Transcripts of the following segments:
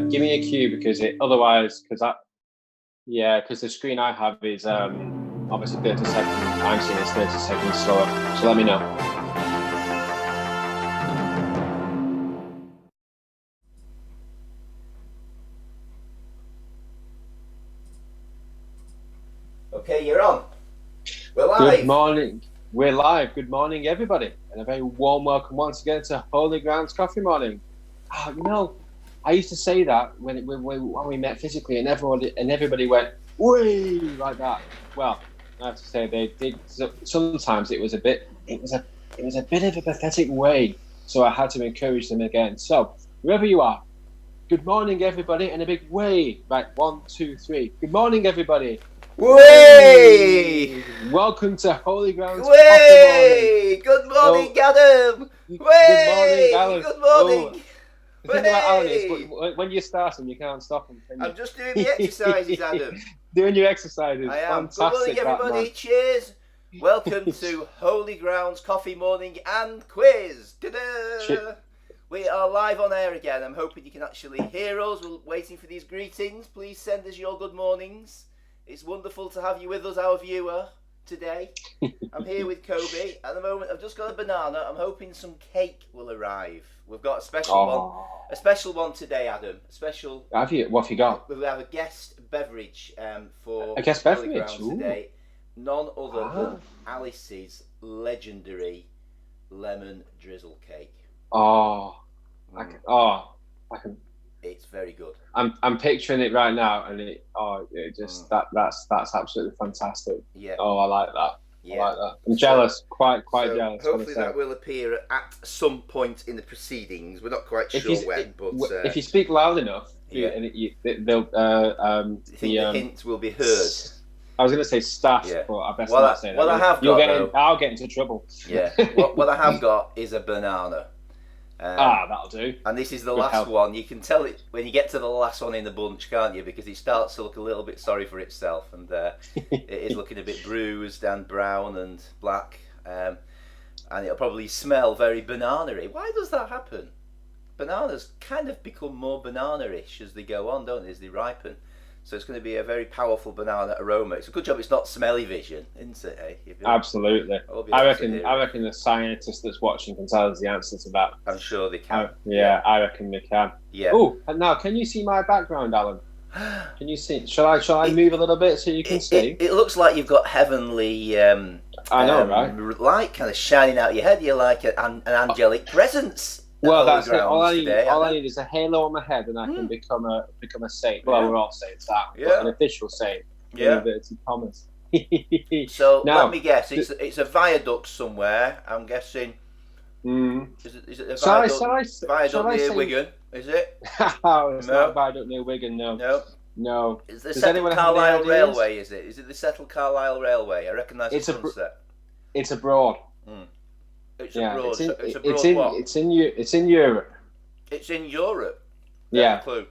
give me a cue because because the screen I have is obviously 30 seconds. I'm seeing it's 30 seconds slower. So let me know. Okay, you're on. We're live. Good morning. We're live. Good morning, everybody, and a very warm welcome once again to Holy Grounds Coffee Morning. I used to say that when we met physically, and everybody went "Wee" like that. Well, I have to say they did. Sometimes it was a bit of a pathetic way, so I had to encourage them again. So wherever you are, good morning, everybody, and a big way. Right, 1, 2, 3. Good morning, everybody. Way! Welcome to Holy Grounds Way! Good morning, Adam! Way! Good morning, Alan. Good morning! The thing about Alan is when you start them, you can't stop them. I'm just doing the exercises, Adam. Doing your exercises. I am. Fantastic. Good morning, everybody. Cheers. Welcome to Holy Grounds Coffee Morning and Quiz. Ta-da! We are live on air again. I'm hoping you can actually hear us. We're waiting for these greetings. Please send us your good mornings. It's wonderful to have you with us, our viewer, today. I'm here with Kobe. At the moment, I've just got a banana. I'm hoping some cake will arrive. We've got a special one today, Adam. A special. Have you? What have you got? We have a guest beverage for a guest beverage today. None other than Alice's legendary lemon drizzle cake. It's very good. I'm picturing it right now, and that's absolutely fantastic. Yeah. Oh, I like that. Yeah. I like that. I'm jealous, quite jealous. Hopefully that will appear at some point in the proceedings. We're not quite sure when, but if you speak loud enough, yeah, they'll. the hint will be heard. I was going to say staff, yeah, but I best not say that. What I have got, I'll get into trouble. Yeah. what I have got is a banana. That'll do. And this is the last one. You can tell it when you get to the last one in the bunch, can't you? Because it starts to look a little bit sorry for itself, and it is looking a bit bruised and brown and black, and it'll probably smell very banana-y. Why does that happen? Bananas kind of become more banana-ish as they go on, don't they? As they ripen. So it's going to be a very powerful banana aroma. It's a good job it's not smelly vision, isn't it? Eh? Absolutely. I reckon the scientist that's watching can tell us the answer to that. I'm sure they can. I reckon they can. Yeah. Oh, and now can you see my background, Alan? Can you see? Shall I move a little bit so you can see? It looks like you've got heavenly. I know, right? Light kind of shining out your head. You're like an angelic presence. Well, that's it. All I need is a halo on my head, and I can become a saint. Well, we're all saints, but an official saint. Yeah. Inverted commas. So let me guess. It's a viaduct somewhere. I'm guessing. Is it a viaduct near Wigan? Is it? Oh, it's not a viaduct near Wigan. No. Is the Settle Carlisle Railway? Is it? Is it the Settle Carlisle Railway? I recognise the sunset. It's abroad. It's abroad. It's in Europe. It's in Europe. There's a clue.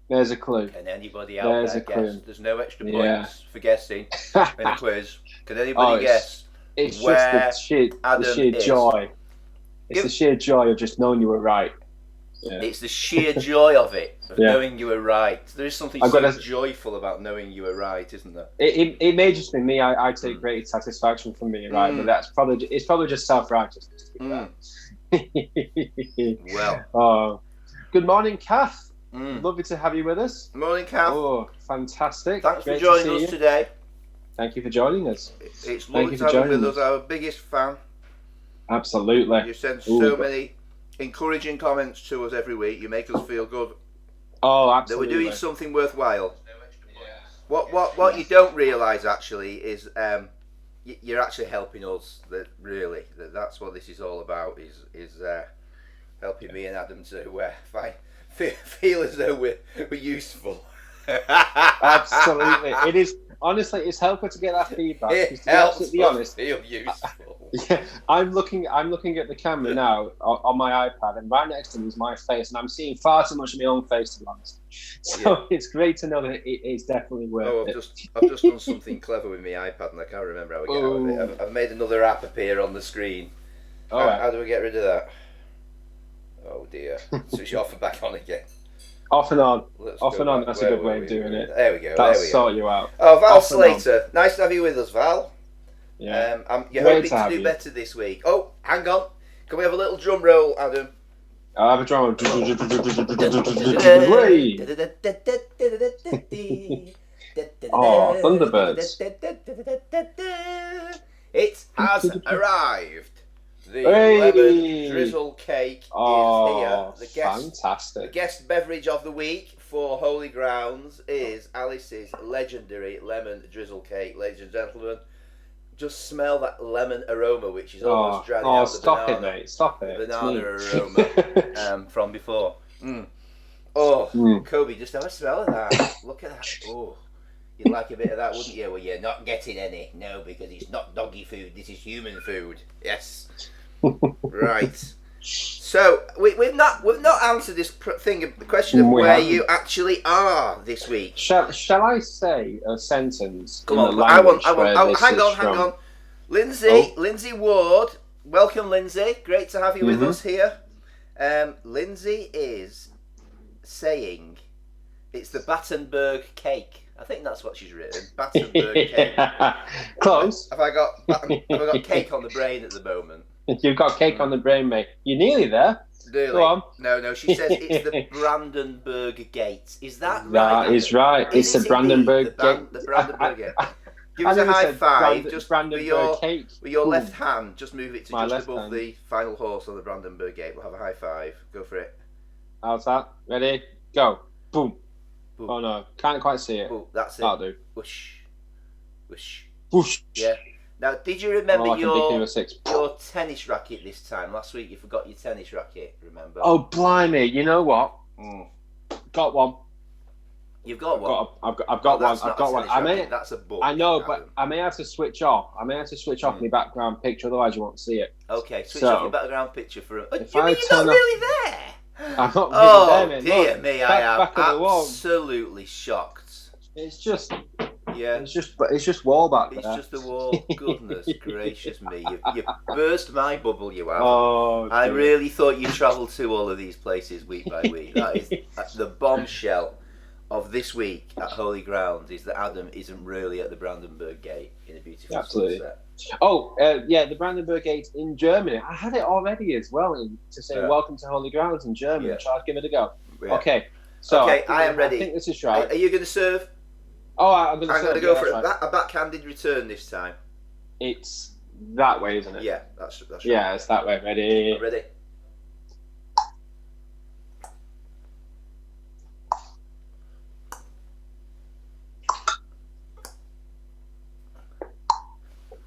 There's a clue. Can anybody out there guess? There's no extra points for guessing in a quiz. Can anybody guess? It's just the sheer joy. It's the sheer joy of just knowing you were right. Yeah. It's the sheer joy of it, knowing you were right. There is something joyful about knowing you were right, isn't there? It may just be me. I take great satisfaction from being right, but it's probably just self-righteousness. Well, good morning, Kath. Lovely to have you with us. Morning, Kath. Oh, fantastic! Thanks for joining us today. Thank you for joining us. It's lovely to have you with us. Our biggest fan. Absolutely. You send so many encouraging comments to us every week. You make us feel good. Oh, absolutely. That we're doing something worthwhile. What you don't realise actually is you're actually helping us. That's what this is all about. Is helping me and Adam to feel as though we're useful. Absolutely, it is. Honestly, it's helpful to get that feedback. It helps us honest, feel useful. Yeah, I'm looking at the camera now on my iPad, and right next to me is my face, and I'm seeing far too much of my own face, to be honest. So it's great to know that it is definitely worth it. I've just done something clever with my iPad, and I can't remember how we get out of it. I've made another app appear on the screen. How do we get rid of that? Oh dear. Switch off and back on again. Off and on. Let's Off go and on. back. That's a Where good were way we? of doing it. There we go. That'll there we go. sort you out. Oh, Val Off and on. Slater. Nice to have you with us, Val. Yeah. You're Great hoping to to have do you. better this week. Oh, hang on. Can we have a little drum roll, Adam? I'll have a drum. Way. Oh, Thunderbirds. It has arrived. The Hey. lemon drizzle cake is Oh, here. The fantastic. guest beverage of the week for Holy Grounds is Alice's legendary lemon drizzle cake, ladies and gentlemen. Just smell that lemon aroma, which is almost drowning out the stop banana. it, mate. Stop it. The It's banana me. aroma from before. Oh, Mm. Kobe, just have a smell of that. Look at that. Oh, you'd like a bit of that, wouldn't you? Well, you're not getting any. No, because it's not doggy food. This is human food. Yes. Right. So we've not answered this the question of We where haven't. you actually are this week. Shall I say a sentence? Come in on, the I want. language where Oh, this hang is on. from? Lindsay, Oh. Lindsay Ward, welcome, Lindsay. Great to have you with Mhm. us here. Lindsay is saying it's the Battenberg cake. I think that's what she's written. Battenberg cake. Close. Have I got cake on the brain at the moment? You've got cake on the brain, mate. You're nearly there. Really? Go on. No. She says it's the Brandenburg Gate. Is that right? That is right. Is It's the it Brandenburg indeed Gate. the Brandenburg Gate. Give I us a never high said five. Just Brandenburg cake. with your Boom. left hand. Just move it to My just left above hand. the final horse on the Brandenburg Gate. We'll have a high five. Go for it. How's that? Ready? Go. Boom. Boom. Oh no, can't quite see it. Oh, that's it. That'll do. Whoosh. Whoosh. Whoosh. Yeah. Now, did you remember Oh, like a big your number 6. tennis racket this time? Last week you forgot your tennis racket, remember? Oh blimey! You know what? Mm. Got one. You've got one. I've got Oh, one. that's I've not got a one. tennis I may. racket, that's a book. I know, but Adam. I may have to switch off. I may have to switch off my background picture, otherwise you won't see it. Okay, switch So, off your background picture for a... if you I mean you're turn not off- really there? I'm not really Oh, there, mate. dear Look, me, back, I am back of the wall. absolutely shocked. It's just Yeah, it's just wall back it's there. just a wall. Goodness gracious me. You burst my bubble, you have. Oh, I dear. really thought you'd travel to all of these places week by week. That is the bombshell of this week at Holy Grounds is that Adam isn't really at the Brandenburg Gate in a beautiful Absolutely. sunset. Oh, yeah, the Brandenburg Gate in Germany. I had it already as well to say Yeah. welcome to Holy Grounds in Germany. Yeah. Shall I give it a go? Yeah. Okay. So Okay, I am ready. I think this is Are right. you going to serve? Oh, I'm going I'm going to to go for a backhanded return this time. It's that way, isn't it? Yeah, that's right. Yeah, it's that way. Ready? I'm ready.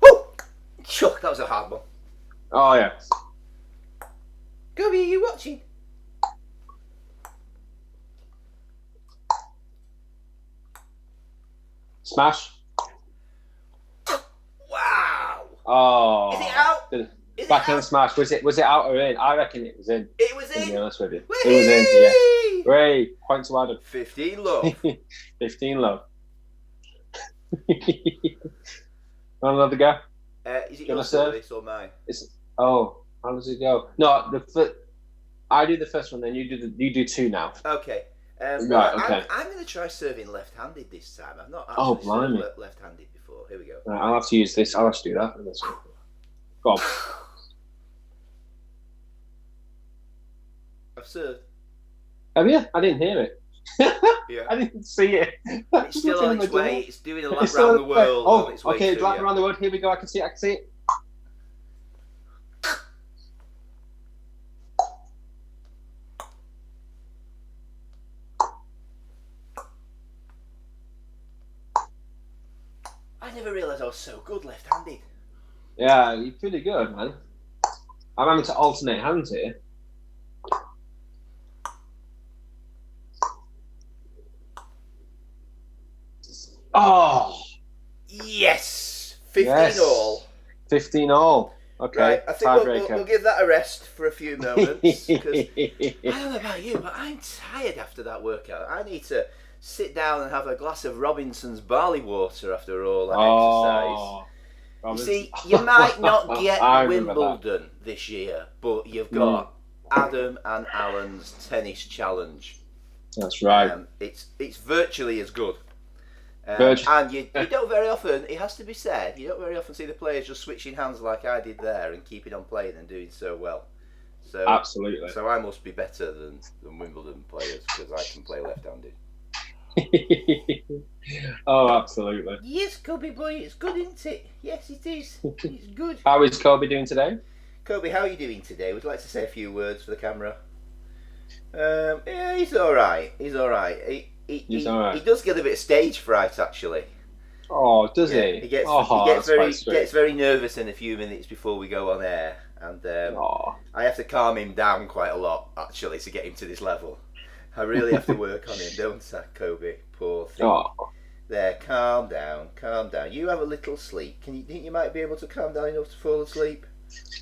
Woo! Chuck, that was a hard one. Oh yeah. Gobi, are you watching? Smash. Wow! Oh. Is it out? The Is it backhand out? smash. Was it out or in? I reckon it was in. It was To be in. honest with you, it was in. Yeah. Whee! Great. Point to Adam. 15 love. 15 love. Want another go? Is it Gonna your serve? service or mine? Oh, how does it go? No, I do the first one, then you do two now. Okay. Right, okay. I'm going to try serving left-handed this time. I've not Oh, actually served blimey. left-handed before. Here we go. Right, I'll have to use this. I'll have to do that. Go on. I've served. Have you? I didn't hear it. Yeah. I didn't see it. It's still on its way. It's doing a lap It's still round on the its way. world. Oh, on its way okay, through, lap yeah. around the world. Here we go. I can see it. I can see it. I never realised I was so good left-handed. Yeah, you're pretty good, man. I'm having to alternate hands here. Oh, Yes! 15 yes. all. 15 all. Okay, Right, I think we'll tiebreaker. give that a rest for a few moments. 'Cause I don't know about you, but I'm tired after that workout. I need to sit down and have a glass of Robinson's barley water after all that exercise. You Robinson. see, you might not get I remember that. Wimbledon this year, but you've got Adam and Alan's tennis challenge. That's right. It's virtually as good. Virtu- And you don't very often, it has to be said, you don't very often see the players just switching hands like I did there and keeping on playing and doing so well. So Absolutely. So I must be better than Wimbledon players because I can play left-handed. Oh, absolutely. Yes, Kobe boy, it's good, isn't it? Yes, it is. It's good. How is Kobe doing today? Kobe, how are you doing today? Would you like to say a few words for the camera? Yeah, he's all right. He's all right. He's all right. He does get a bit of stage fright, actually. Oh, does Yeah, he? He gets that's quite he sweet. gets very nervous in a few minutes before we go on air, and I have to calm him down quite a lot actually to get him to this level. I really have to work on him, don't I, Kobe? Poor thing. Oh. There, calm down, calm down. You have a little sleep. Can you think you might be able to calm down enough to fall asleep?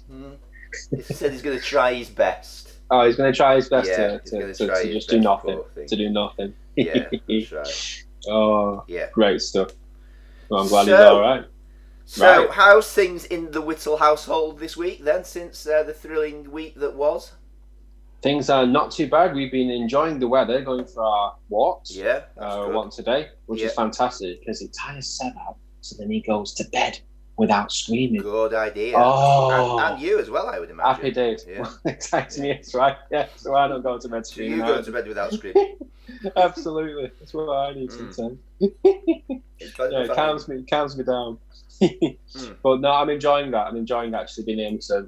He said he's going to try his best. Oh, he's going to try his best Yeah, to he's gonna just try his do best, nothing. poor thing. To do nothing. Yeah, that's right. Oh, Yeah. great stuff. Well, I'm glad he's So- all right. So, Right. how's things in the Whittle household this week then, since the thrilling week that was? Things are not too bad. We've been enjoying the weather, going for our walks Yeah, that's good. once a day, which is fantastic because it tires Seb out, so then he goes to bed without screaming. Good idea. Oh, And you as well, I would imagine. happy days. Yeah. Exactly, yes, right. Yeah, so I don't go to bed So screaming. you go to bed without screaming. Absolutely, that's what I need sometimes. It's better Yeah, than it calms me down. But no, I'm enjoying that. I'm enjoying actually being able to,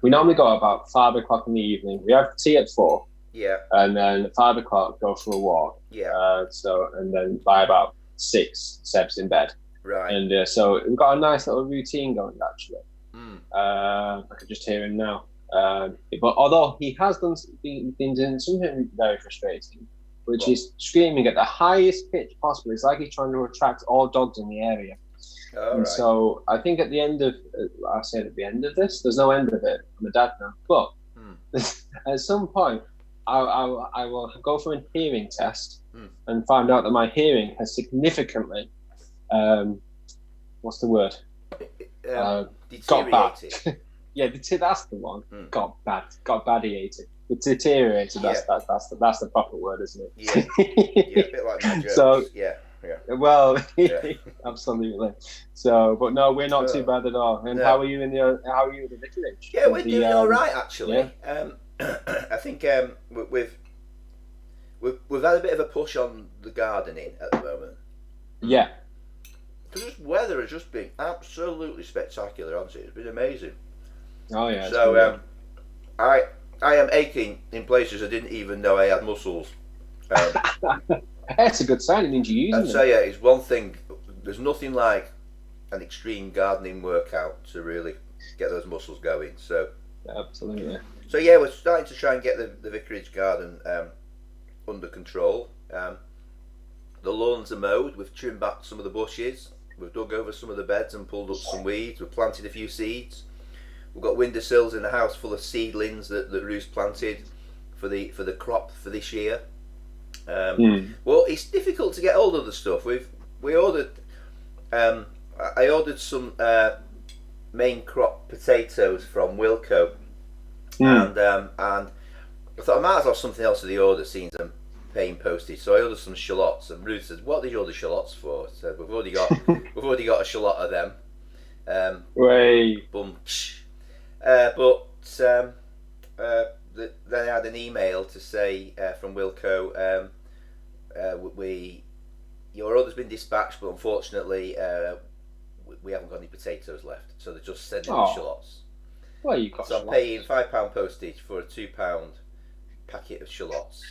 we normally go about 5 o'clock in the evening. We have tea at 4, Yeah, and then at 5 o'clock go for a walk. yeah, And then by about 6, Seb's in bed, right. and so we've got a nice little routine going actually. Mm. I can just hear him now. But although he has been doing something very frustrating, which is screaming at the highest pitch possible. It's like he's trying to attract all dogs in the area. All And right. so I think at the end of, I said at the end of this, there's no end of it. I'm a dad now. But at some point, I will go for a hearing test and find out that my hearing has significantly, what's the word? Got bad. Deteriorated. Yeah, that's the one. Got badiated. It's deteriorated. That's the proper word, isn't it? Yeah, yeah, a bit like my jokes. So- yeah. Well, Yeah. absolutely. So, but no, we're not too bad at all. And No. how are you at the vicarage? Yeah, we're The, doing all right actually. yeah. I think we've had a bit of a push on the gardening at the moment. Yeah, Because this weather has just been absolutely spectacular, hasn't it? It's been amazing. oh yeah. it's So brilliant. I am aching in places I didn't even know I had muscles. That's a good sign. It means you're And using so them. yeah, it's one thing. There's nothing like an extreme gardening workout to really get those muscles going. So Absolutely. yeah, we're starting to try and get the vicarage garden under control. The lawns are mowed. We've trimmed back some of the bushes. We've dug over some of the beds and pulled up some weeds. We've planted a few seeds. We've got windowsills in the house full of seedlings that Ruth's planted for the crop for this year. Well, it's difficult to get hold of the stuff. We ordered. I ordered some main crop potatoes from Wilco, and I thought I might as well have something else for the order, seeing I'm paying postage. So I ordered some shallots, and Ruth says, "What did you order shallots for?" I said, "We've already got a shallot of them." Way. Boom. Then I had an email to say from Wilco, your order's been dispatched, but unfortunately we haven't got any potatoes left, so they're just sending the shallots. Well, you got. So I'm paying £5 postage for a £2 packet of shallots,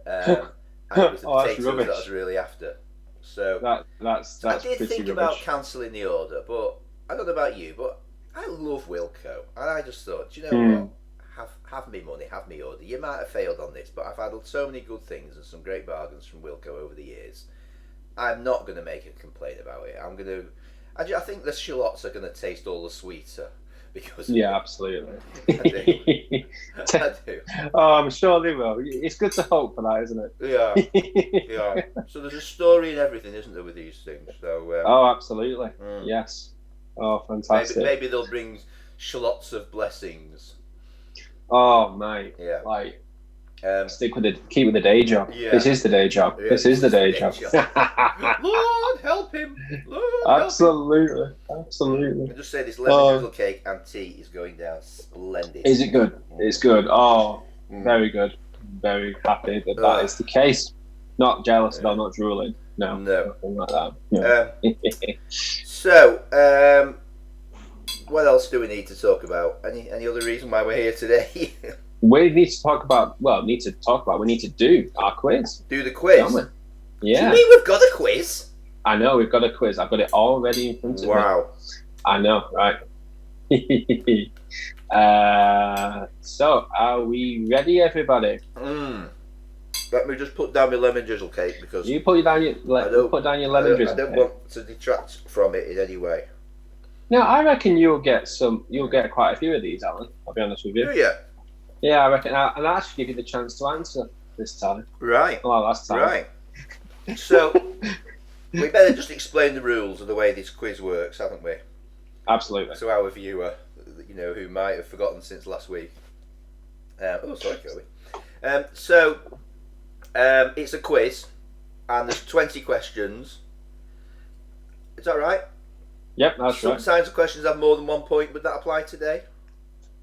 and it was the Oh, that's potatoes that I rubbish. was really after. So That's I did pretty think rubbish. about cancelling the order, but I don't know about you, but I love Wilco, and I just thought, do you know what? Have me money, have me order. You might have failed on this, but I've had so many good things and some great bargains from Wilco over the years. I'm not going to make a complaint about it. I think the shallots are going to taste all the sweeter because of Yeah, it. absolutely. I do. Oh, I'm sure they will. It's good to hope for that, isn't it? Yeah. So there's a story in everything, isn't there, with these things? So Oh, absolutely. Yes. Oh, fantastic. maybe they'll bring shallots of blessings. Oh, mate. Yeah. Like, Keep with the day job. Yeah. This is the day job. Yeah, this is the day job. Lord help him. Lord Absolutely. help him. Absolutely. I'll just say this lemon drizzle cake and tea is going down splendid. Is it good? It's good. Oh, very good. Very happy that is the case. Not jealous at all, not drooling. No. Nothing like that. No. So, what else do we need to talk about? Any other reason why we're here today? We need to do our quiz. Do the quiz? Don't we? Yeah. Do you mean we've got a quiz? I know, we've got a quiz. I've got it all ready in front of me. Wow. I know, right? So, are we ready, everybody? Let me just put down my lemon drizzle cake because you put down your lemon drizzle cake. I don't want to detract from it in any way. No, I reckon you'll get quite a few of these, Alan. I'll be honest with you. Do you? Yeah, I reckon. I'll actually give you the chance to answer this time. Right. Well, last time. Right. So, we better just explain the rules of the way this quiz works, haven't we? Absolutely. So our viewer, who might have forgotten since last week. Sorry, Kobe. It's a quiz, and there's 20 questions. Is that right? Yep, that's right. Sometimes the questions have more than 1 point. Would that apply today?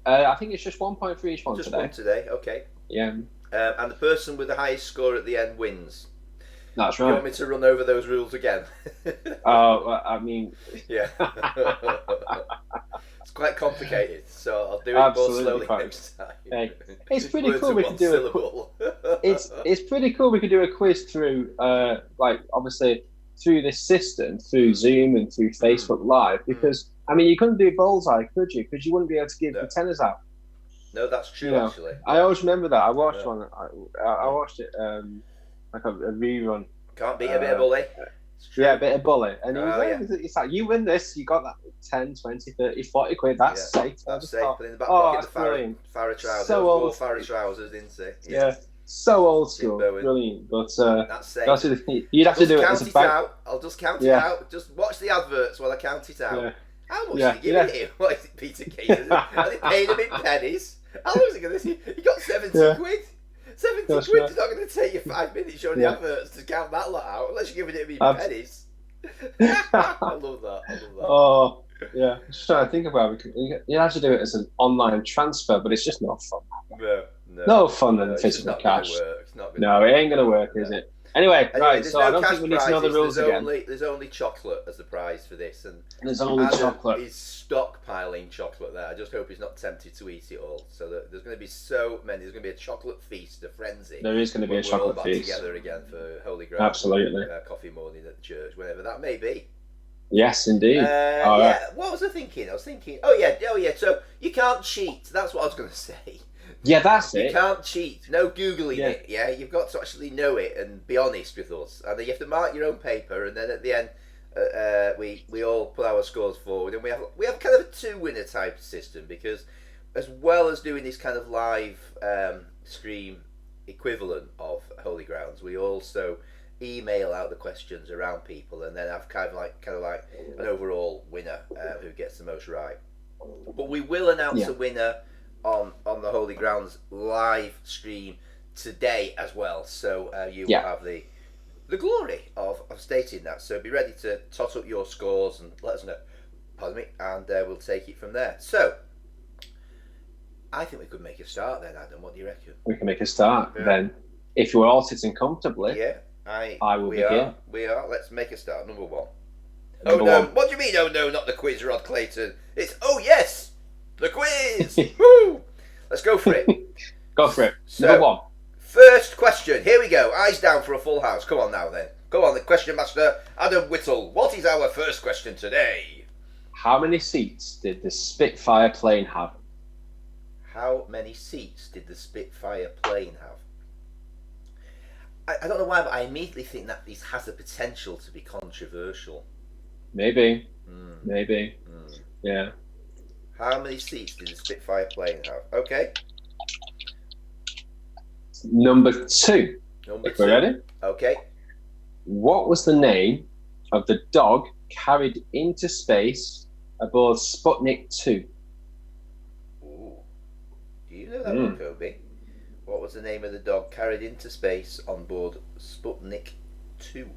I think it's just 1 point for each one just today. One today, okay. Yeah. And the person with the highest score at the end wins. That's right. Do you want me to run over those rules again? I mean... Yeah. It's quite complicated, so I'll do it more slowly next time. Hey, it's pretty cool we could do It's pretty cool we could do a quiz through, obviously, through this system, through Zoom and through Facebook Live, because, I mean, you couldn't do Bullseye, could you? Because you wouldn't be able to give the tenors out. No, that's true, actually. I always remember that. I watched one. I watched it, like a rerun. Can't beat a bit of bully. Yeah, a bit of bully. And it's like, you win this, you got that 10, 20, 30, 40 quid. That's safe. That's safe. Put in the back pocket the Farah trousers. So old. Farah trousers, didn't he? Yeah. So old school. Brilliant. But that's safe. You'd have to do it as a bank. I'll just count it out. Just watch the adverts while I count it out. Yeah. How much are they giving him? What is it, Peter Kay? Are they paying him in pennies? How long is it going to see? You got 70 quid. 70 quid is not going to take you 5 minutes showing the adverts to count that lot out, unless you're giving it in pennies. I love that. Oh, yeah. Just trying to think about it. You have to do it as an online transfer, but it's just not fun. No fun than physical cash. No, it ain't going to work, is it? Anyway, right, so I don't think we need to know the rules again. There's only chocolate as the prize for this. And there's only chocolate. He's stockpiling chocolate there. I just hope he's not tempted to eat it all. So there's going to be so many. There's going to be a chocolate feast, a frenzy. There is going to be a chocolate feast. We're all back together again for Holy Grail. Absolutely. Coffee morning at the church, whenever that may be. Yes, indeed. What was I thinking? Oh yeah. So you can't cheat. That's what I was going to say. Yeah, that's it. You can't cheat. No Googling it. Yeah, you've got to actually know it and be honest with us. And then you have to mark your own paper, and then at the end, we all put our scores forward, and we have kind of a 2-winner type system, because as well as doing this kind of live stream equivalent of Holy Grounds, we also email out the questions around people, and then have kind of like an overall winner who gets the most right. But we will announce a winner on the Holy Grounds live stream today as well, so you will have the glory of stating that. So be ready to tot up your scores and let us know. Pardon me, and we'll take it from there. So I think we could make a start then, Adam. What do you reckon? We can make a start then. If you're all sitting comfortably, I will begin. We are. Let's make a start. Number one. Number one. What do you mean? Oh no, not the quiz, Rod Clayton. It's yes. The quiz! Woo! Let's go for it. Go for it. So, number one. First question. Here we go. Eyes down for a full house. Come on now then. Go on, the question master, Adam Whittle. What is our first question today? How many seats did the Spitfire plane have? How many seats did the Spitfire plane have? I don't know why, but I immediately think that this has the potential to be controversial. Maybe. Yeah. How many seats did the Spitfire plane have? Okay. Number two. If we're ready. Okay. What was the name of the dog carried into space aboard Sputnik 2? Ooh. Do you know that one, Kobe? What was the name of the dog carried into space on board Sputnik 2?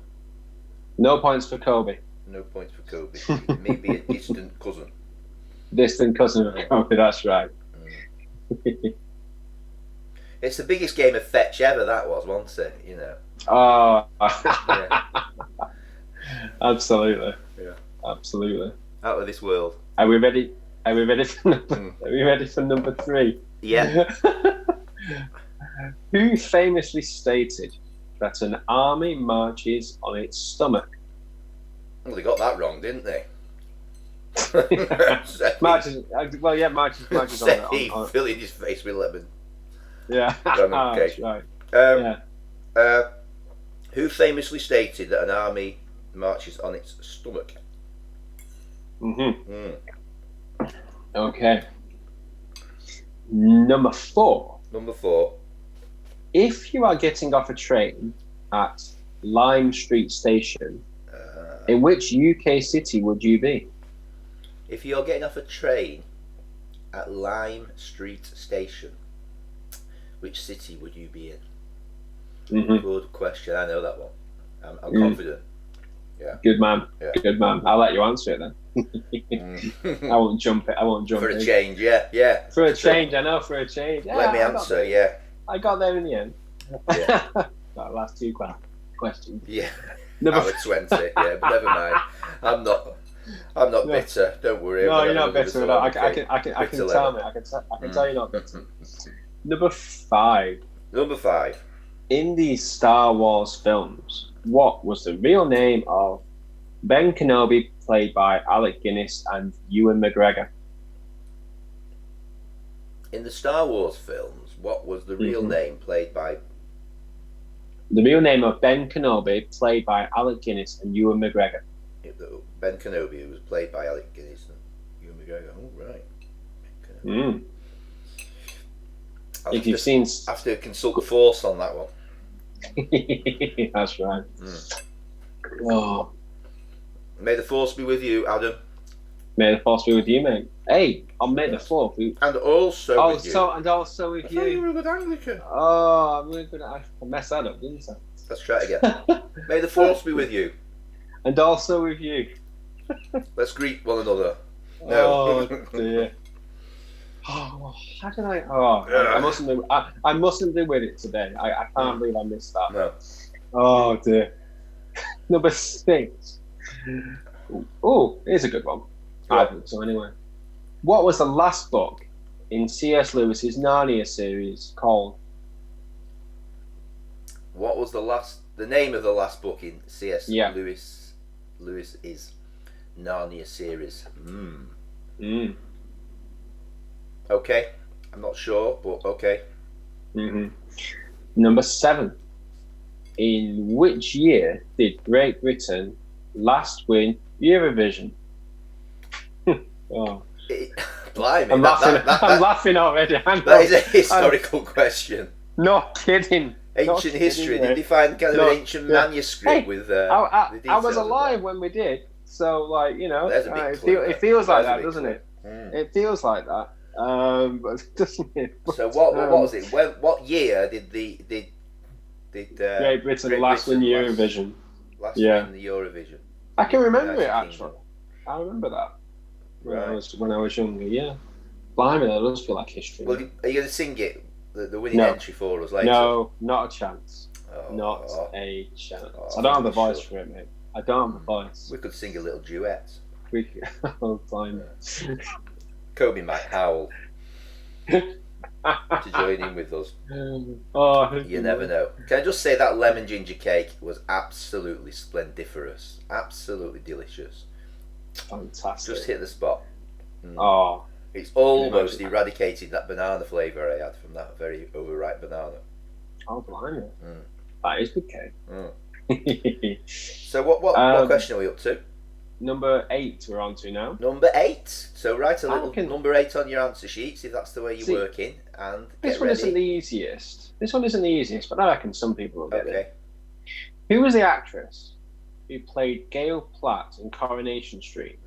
No points for Kobe. No points for Kobe. Maybe a distant cousin. Distant cousin of Kobe, that's right. It's the biggest game of fetch ever, that was, wasn't it? You know. Oh, Yeah. absolutely. Yeah. Absolutely. Out of this world. Are we ready? Are we ready for number 3? Yeah. Who famously stated that an army marches on its stomach? Well, they got that wrong, didn't they? Marches. Well, yeah, marches on. Filling his face with lemon. Yeah, Okay. that's right. Yeah. Who famously stated that an army marches on its stomach? Okay. Number 4. Number 4. If you are getting off a train at Lime Street Station, in which UK city would you be? If you're getting off a train at Lime Street Station, which city would you be in? Good question. I know that one. I'm confident. Yeah. Good man. Yeah. Good man. I'll let you answer it then. I won't jump it. For a change, yeah. For a change, I know. For a change. Yeah, Let me answer. Yeah. I got there in the end. Yeah. That last 2 questions. Yeah. Number Out of 20. Yeah, but never mind. I'm not bitter. Don't worry. No, you're not bitter at all. I can tell me. I can tell you're not bitter. Number 5. Number 5. In these Star Wars films, what was the real name of Ben Kenobi, played by Alec Guinness, and Ewan McGregor? In the Star Wars films, what was the real name played by? The real name of Ben Kenobi, played by Alec Guinness and Ewan McGregor. Ben Kenobi, who was played by Alec Guinness and Ewan McGregor. Oh, right. If you've seen... I have to consult the Force on that one. That's right. Oh. May the Force be with you, Adam. May the Force be with you, mate. Hey, on May the 4th. And also with you. And also with you. You were a good Anglican. Oh, I'm really gonna mess that up, didn't I? Let's try it again. May the Force be with you. And also with you. Let's greet one another. No. Oh dear. Oh, how did I? Oh, I mustn't do. I mustn't do with it today. I can't believe I missed that. No. Oh dear. Number 6. Oh, here's a good one. I think so. Anyway, what was the last book in C.S. Lewis's Narnia series called? What was the name of the last book in C.S. Lewis's Narnia series? Okay, I'm not sure, but okay. Number 7. In which year did Great Britain last win Eurovision? Oh. Blimey, I'm laughing already. That is a historical question. Not kidding. Ancient history. Did they find kind of an ancient manuscript with? I was alive when we did, so like There's a big clue, it feels like that, big doesn't clue. it? It feels like that. But doesn't it? So what was it? What year did Great Britain last win Eurovision? Last win the Eurovision. I can remember it actually. I remember that when I was younger. Yeah, blimey, that does feel like history. Well, are you going to sing it? The winning entry for us later? No, not a chance. Not a chance. I don't have the voice for it, mate. I don't have the voice. We could sing a little duet. Oh, blimey. Kobe might howl to join in with us. Oh, you never know. Can I just say that lemon ginger cake was absolutely splendiferous, absolutely delicious. Fantastic. Just hit the spot. Oh, it's almost eradicated that banana flavour I had from that very overripe banana. Oh, blimey. That is good cake. So what question are we up to? Number 8 we're on to now. Number 8. So write a little number 8 on your answer sheets if that's the way you're working. And this one isn't the easiest. But I reckon some people will get it. Okay. Who was the actress who played Gail Platt in Coronation Street?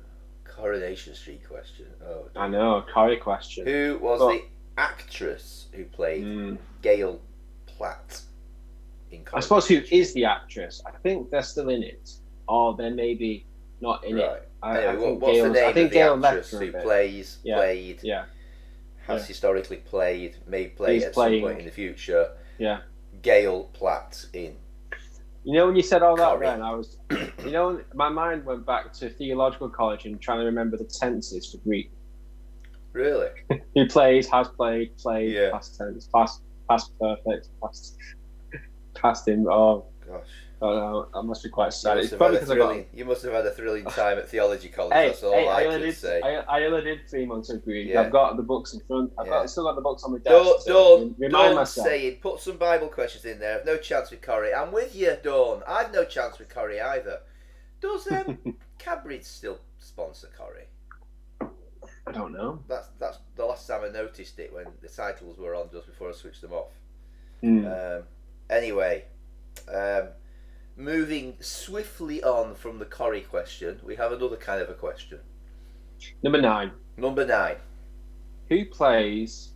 Coronation Street question. Oh, I know, Corrie question. Who was the actress who played Mm. Gail Platt in I suppose who is the actress? I think they're still in it, or they're maybe not in Right. it. Anyway, think what's the Gail's- name I think of the Gail left actress for a who bit. played, Yeah, has Yeah. historically played, may play Is at some playing. point in the future, yeah. Gail Platt in You know, when you said all that, Corrie. then I was, my mind went back to theological college and trying to remember the tenses for Greek. Really? Who plays, has played, Yeah. past tense, past perfect, past him. Oh, Gosh. no, that must be quite You sad. must, It's have probably had a because I got. thrilling, you must have had a thrilling time at theology college. Hey, That's all I I only can did. say. I only did 3 months of Greek. Yeah. I've got the books in front. Yeah. I've still got the books on my desk. Dawn, remind Dawn myself. saying, put some Bible questions in there. I've no chance with Corrie. I'm with you, Dawn. I've no chance with Corrie either. Does Cadbury still sponsor Corrie? I don't know. That's the last time I noticed it, when the titles were on just before I switched them off. Mm. Anyway, moving swiftly on from the Corrie question, we have another kind of a question. Number 9. Number 9. Who presents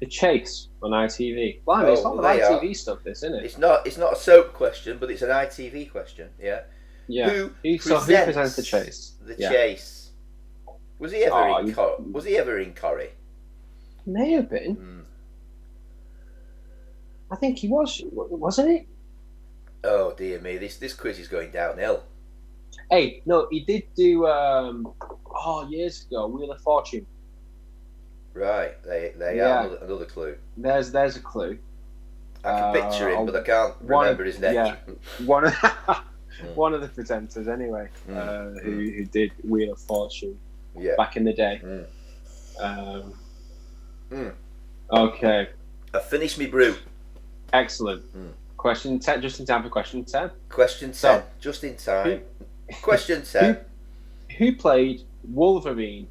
The Chase on ITV? Blimey, it's Oh, not they ITV stuff, this, isn't it? It's not a soap question, but it's an ITV question. Yeah. Yeah. Who So who presents The Chase? The Yeah. Chase. Was he ever Oh, Was he ever in Corrie? May have been. Mm. I think he was, wasn't he? Oh dear me, this quiz is going downhill. Hey, no, he did do. Years ago, Wheel of Fortune. Right, they Yeah. are another clue. There's a clue. I can picture him, but I can't one- remember his name. yeah. One of one of the presenters, anyway, Mm. who did Wheel of Fortune Yeah. back in the day. Mm. Okay, I finished me brew. excellent. Mm. Question 10, just in time for question 10. Question 10, So, just in time. Question 10. Who played Wolverine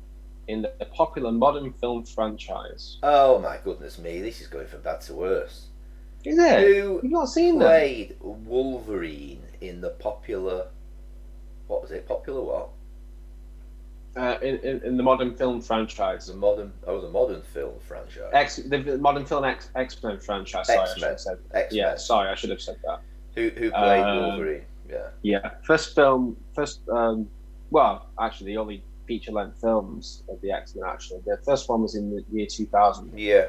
in the popular modern film franchise? Oh my goodness me, this is going from bad to worse. Is it? Who You've not seen that? played Wolverine in the popular... What was it? Popular what? In the modern film franchise. The modern film franchise. The modern film X-Men franchise. Sorry, I should have said. X-Men. Yeah, sorry, I should have said that. Who played Wolverine? Yeah. Yeah, well, actually, the only feature-length films of the X-Men. Actually, the first one was in the year 2000. Yeah.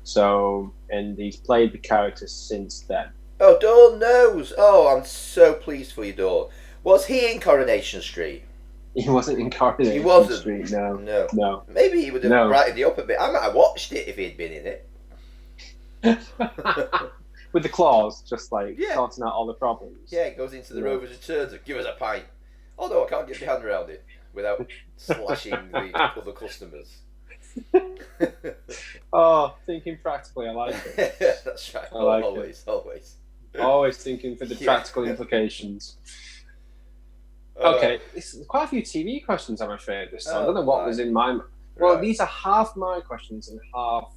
So, and he's played the character since then. Oh, Dawn knows. Oh, I'm so pleased for you, Dawn. Was he in Coronation Street? He wasn't in Coronation He wasn't? Street. No. No. Maybe he would have No. brightened you up a bit. I might have watched it if he'd been in it. With the claws, just like Yeah. sorting out all the problems. Yeah, it goes into the Yeah. Rovers Returns and give us a pint. Oh no, I can't get my hand around it without slashing the other customers. Oh, thinking practically, I like it. That's right. I like always. Always thinking for the Yeah. practical implications. Uh, Okay, there's quite a few TV questions, I'm afraid, this time. I Oh, don't know what right. was in my... Well, Right. these are half my questions and half...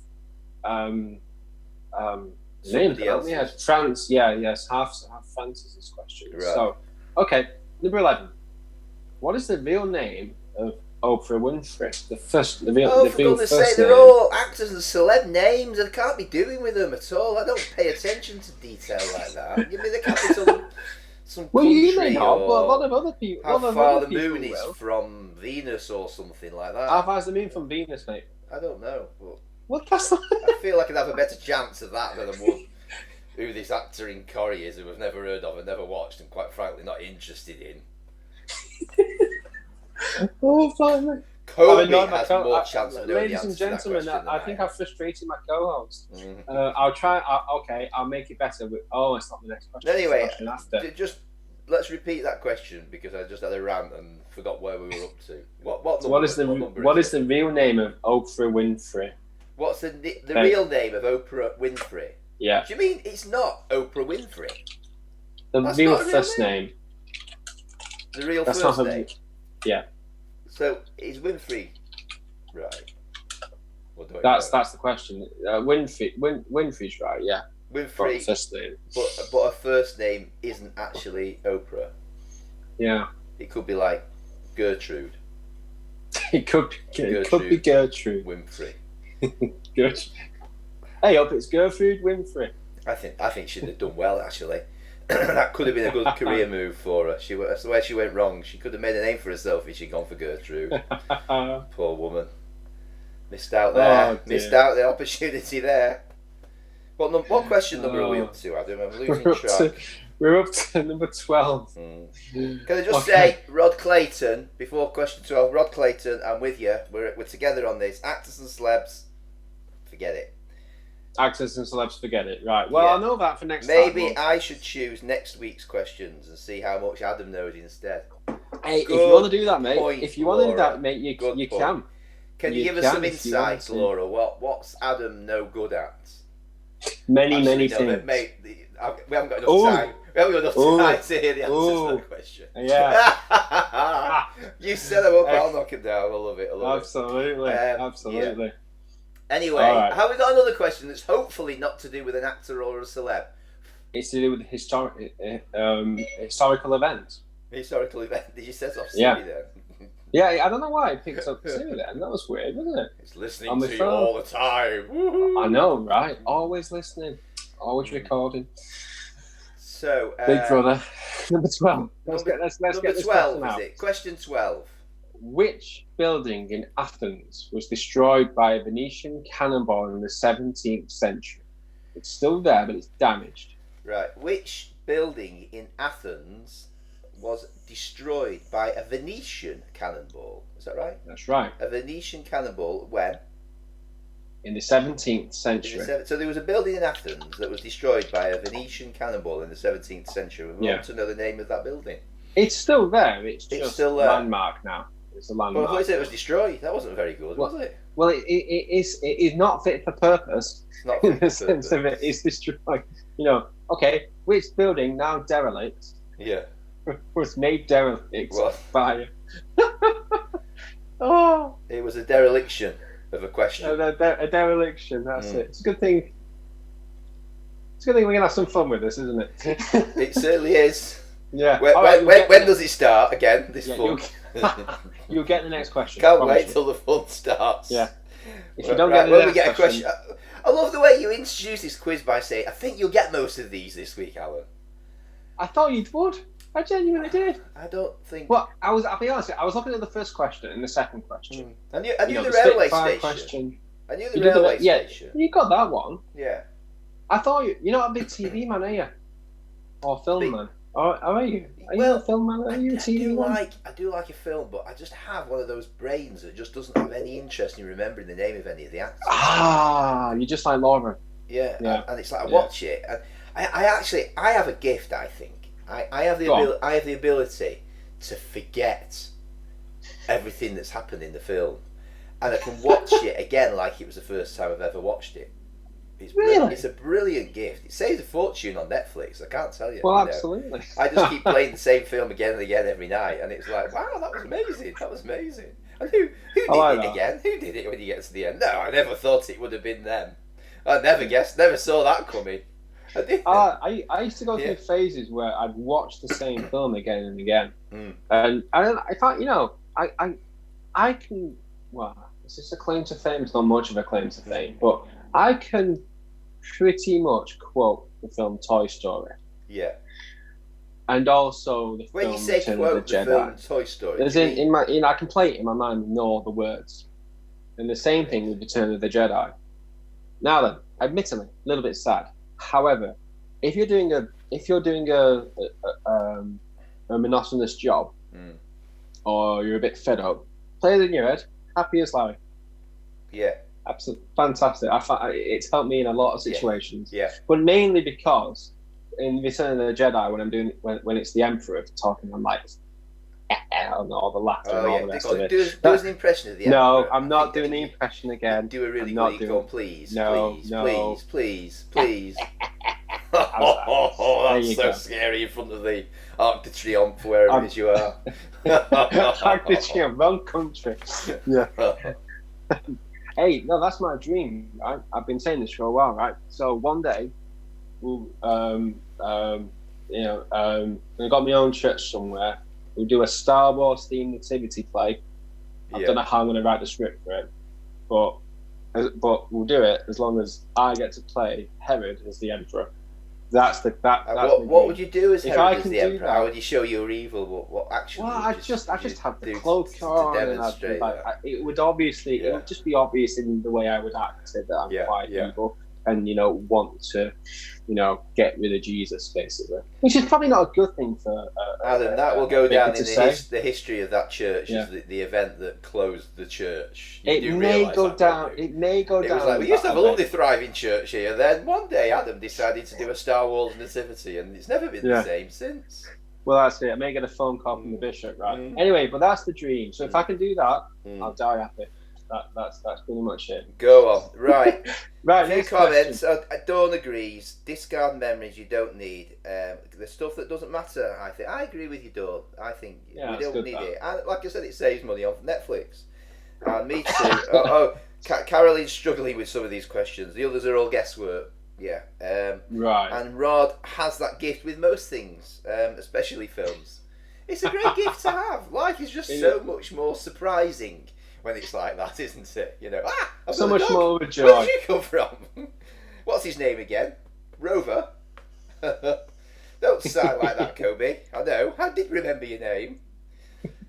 Somebody else's. Half Francis's questions. Right. So, okay, number 11. What is the real name of Oprah Winfrey? The real for goodness first sake, they're name. all actors and celeb names. I can't be doing with them at all. I don't pay attention to detail like that. Give me the capital, some Well, country, you may not, but a or lot of other people... how a lot of far other the moon people is will. from Venus or something like that. How far is the moon from Venus, mate? I don't know. But What? That's not... I feel like I'd have a better chance of that than I would who this actor in Corrie is, who I've never heard of and never watched, and quite frankly not interested in. Oh, fine. Kobe I've annoyed my has co- more chance of knowing the Ladies answer and to that gentlemen, question than I think I've frustrated my co-host. Mhm. I'll try. I'll make it better. It's not the next question. Anyway, it's the question after. Just let's repeat that question because I just had a rant and forgot where we were up to. What So what is number the real name of Oprah Winfrey? What's the real name of Oprah Winfrey? Yeah, Do you mean it's not Oprah Winfrey? the That's real not a real first name. name. The real That's first not her. name. Yeah, So is Winfrey right? Or do I that's know? the question. Winfrey's right. Yeah, for the Winfrey, first name. but her first name isn't actually Oprah. Yeah. It could be like Gertrude. It could be Gertrude Winfrey. Gertrude. Hey, up, it's Gertrude Winfrey. I think she'd have done well actually. That could have been a good career move for her. That's where she went wrong. She could have made a name for herself if she'd gone for Gertrude. Poor woman. Missed out there. Missed out the opportunity there. What question number are we up to, Adam? I'm losing track. We're up to number 12. Can I just say, Rod Clayton, before question 12, Rod Clayton, I'm with you. We're together on this. Actors and celebs, forget it. Actors and celebs, forget it. Right. Well, Yeah. I'll know that for next time. Maybe I should choose next week's questions and see how much Adam knows instead. Hey, if you want to do that, mate. point, If you want to do Laura. that, mate, you Good can. point. Can you give us can some if you want insights, to. Laura? What's Adam no good at? Many Actually, things. no, mate, we haven't got enough time. We haven't got enough time to hear the answers to that question. Yeah. You set him up, I'll knock him down. I love it. Absolutely. Absolutely. Yeah. Anyway, All right. have we got another question that's hopefully not to do with an actor or a celeb? It's to do with historical events. Historical event. Did you set off Yeah. Siri then? Yeah, I don't know why it picked up Siri then. That was weird, wasn't it? It's listening On my to you phone. all the time. Woohoo. I know, right? Always listening. Always recording. So, Big brother. Number 12. Let's number- get number this 12, question out. is it? Question 12. Which building in Athens was destroyed by a Venetian cannonball in the 17th century? It's still there, but it's damaged. Right. Which building in Athens was destroyed by a Venetian cannonball? Is that right? That's right. A Venetian cannonball when? In the 17th century. So there was a building in Athens that was destroyed by a Venetian cannonball in the 17th century. We want to know the name of that building. It's still there. It's just still a there. landmark now. It's a landmark. Well, I thought you said it was destroyed. That wasn't very good, was it? Well, it is not fit for purpose. It's not In the fit for sense of it is destroyed. You know, okay, which building now derelict Yeah. was made derelict Well, by oh it was a dereliction of a question. a dereliction. That's it. It's a good thing. It's a good thing we can have some fun with this, isn't it? It certainly is. Yeah. When, All right, when does it start again? This fun. You'll get the next question. Can't promise wait you. till the fun starts. Yeah. If you don't Right, get the when we next get a question, I love the way you introduce this quiz by saying, "I think you'll get most of these this week, Alan." I thought you would. I genuinely did. I don't think. Well, I'll be honest. I was looking at the first question and the second question. I knew You know, the the railway Spitfire station. question. I knew You the did railway yeah, station. you got that one. Yeah. I thought you're not a big TV man, are you? Or film Big- man? Or are you? Are you Well, a film man? Are you a TV man? I do like a film, but I just have one of those brains that just doesn't have any interest in remembering the name of any of the actors. Ah, you just like Laura. Yeah, Yeah. and it's like I Yeah. watch it, and I have a gift. I think I have the Go on. I have the ability to forget everything that's happened in the film, and I can watch it again like it was the first time I've ever watched it. It's Really? It's a brilliant gift. It saves a fortune on Netflix. I can't tell you. Well, you know. absolutely. I just keep playing the same film again and again every night, and it's like, wow, that was amazing. That was amazing. And who did I like it that. again? Who did it when you get to the end? No, I never thought it would have been them. I never guessed. Never saw that coming. I did. I used to go through Yeah. phases where I'd watch the same film again and again, Mm. and I thought, you know, I can. Well, it's just a claim to fame. It's not much of a claim to fame, but I can pretty much quote the film Toy Story, Yeah. and also the When film you say Return quote of the the Jedi. film Toy Story, As do you in, mean- my, I can play it in my mind and know the words. And the same thing with Return of the Jedi. Now then, admittedly, a little bit sad. However, if you're doing a monotonous job, Mm. or you're a bit fed up, play it in your head. Happy as Larry. yeah, Absolutely fantastic. It's helped me in a lot of situations. yeah, But mainly because in Return of the Jedi, when I'm doing when it's the Emperor talking, I'm like, and all the laughter and oh all yeah. the rest of it. Do us an impression of the No, Emperor. I'm I not think doing that the you- impression again. Do a really I'm not good doing- go on, please, No, please, no. please, please. How's Oh, There that's you so go. scary in front of the Arc de Triomphe, wherever it is you are. Practically a wrong country. Yeah. Hey, no, that's my dream, right? I've been saying this for a while, right? So one day, we'll, I got my own church somewhere. We'll do a Star Wars themed nativity play, I don't know how I'm going to write the script for it, but we'll do it as long as I get to play Herod as the Emperor. That's what would you do as Herod as the Emperor? That, how would you show your evil? What action? Well, I just have the cloak on, to and demonstrate it would obviously it would just be obvious in the way I would act that I'm quite evil, and want to, get rid of Jesus basically, which is probably not a good thing for Adam. That will go down in the history of that church as the event that closed the church. It may go down. It was like, we used to have a lovely thriving church here. Then one day Adam decided to do a Star Wars nativity, and it's never been the same since. Well, that's it. I may get a phone call from the bishop, right? Anyway, but that's the dream. So if I can do that, I'll die happy. That's pretty much it. Go on. Right. Right. A few comments. Dawn agrees. Discard memories you don't need. The stuff that doesn't matter. I agree with you, Dawn. I think we don't need it. And like I said, it saves money on Netflix. And me too. Caroline's struggling with some of these questions. The others are all guesswork. Yeah. Right. And Rod has that gift with most things, especially films. It's a great gift to have. Life is just so much more surprising when it's like that, isn't it? So much more with joy. Where did you come from? What's his name again? Rover? Don't sound like that, Kobe. I know. I did remember your name.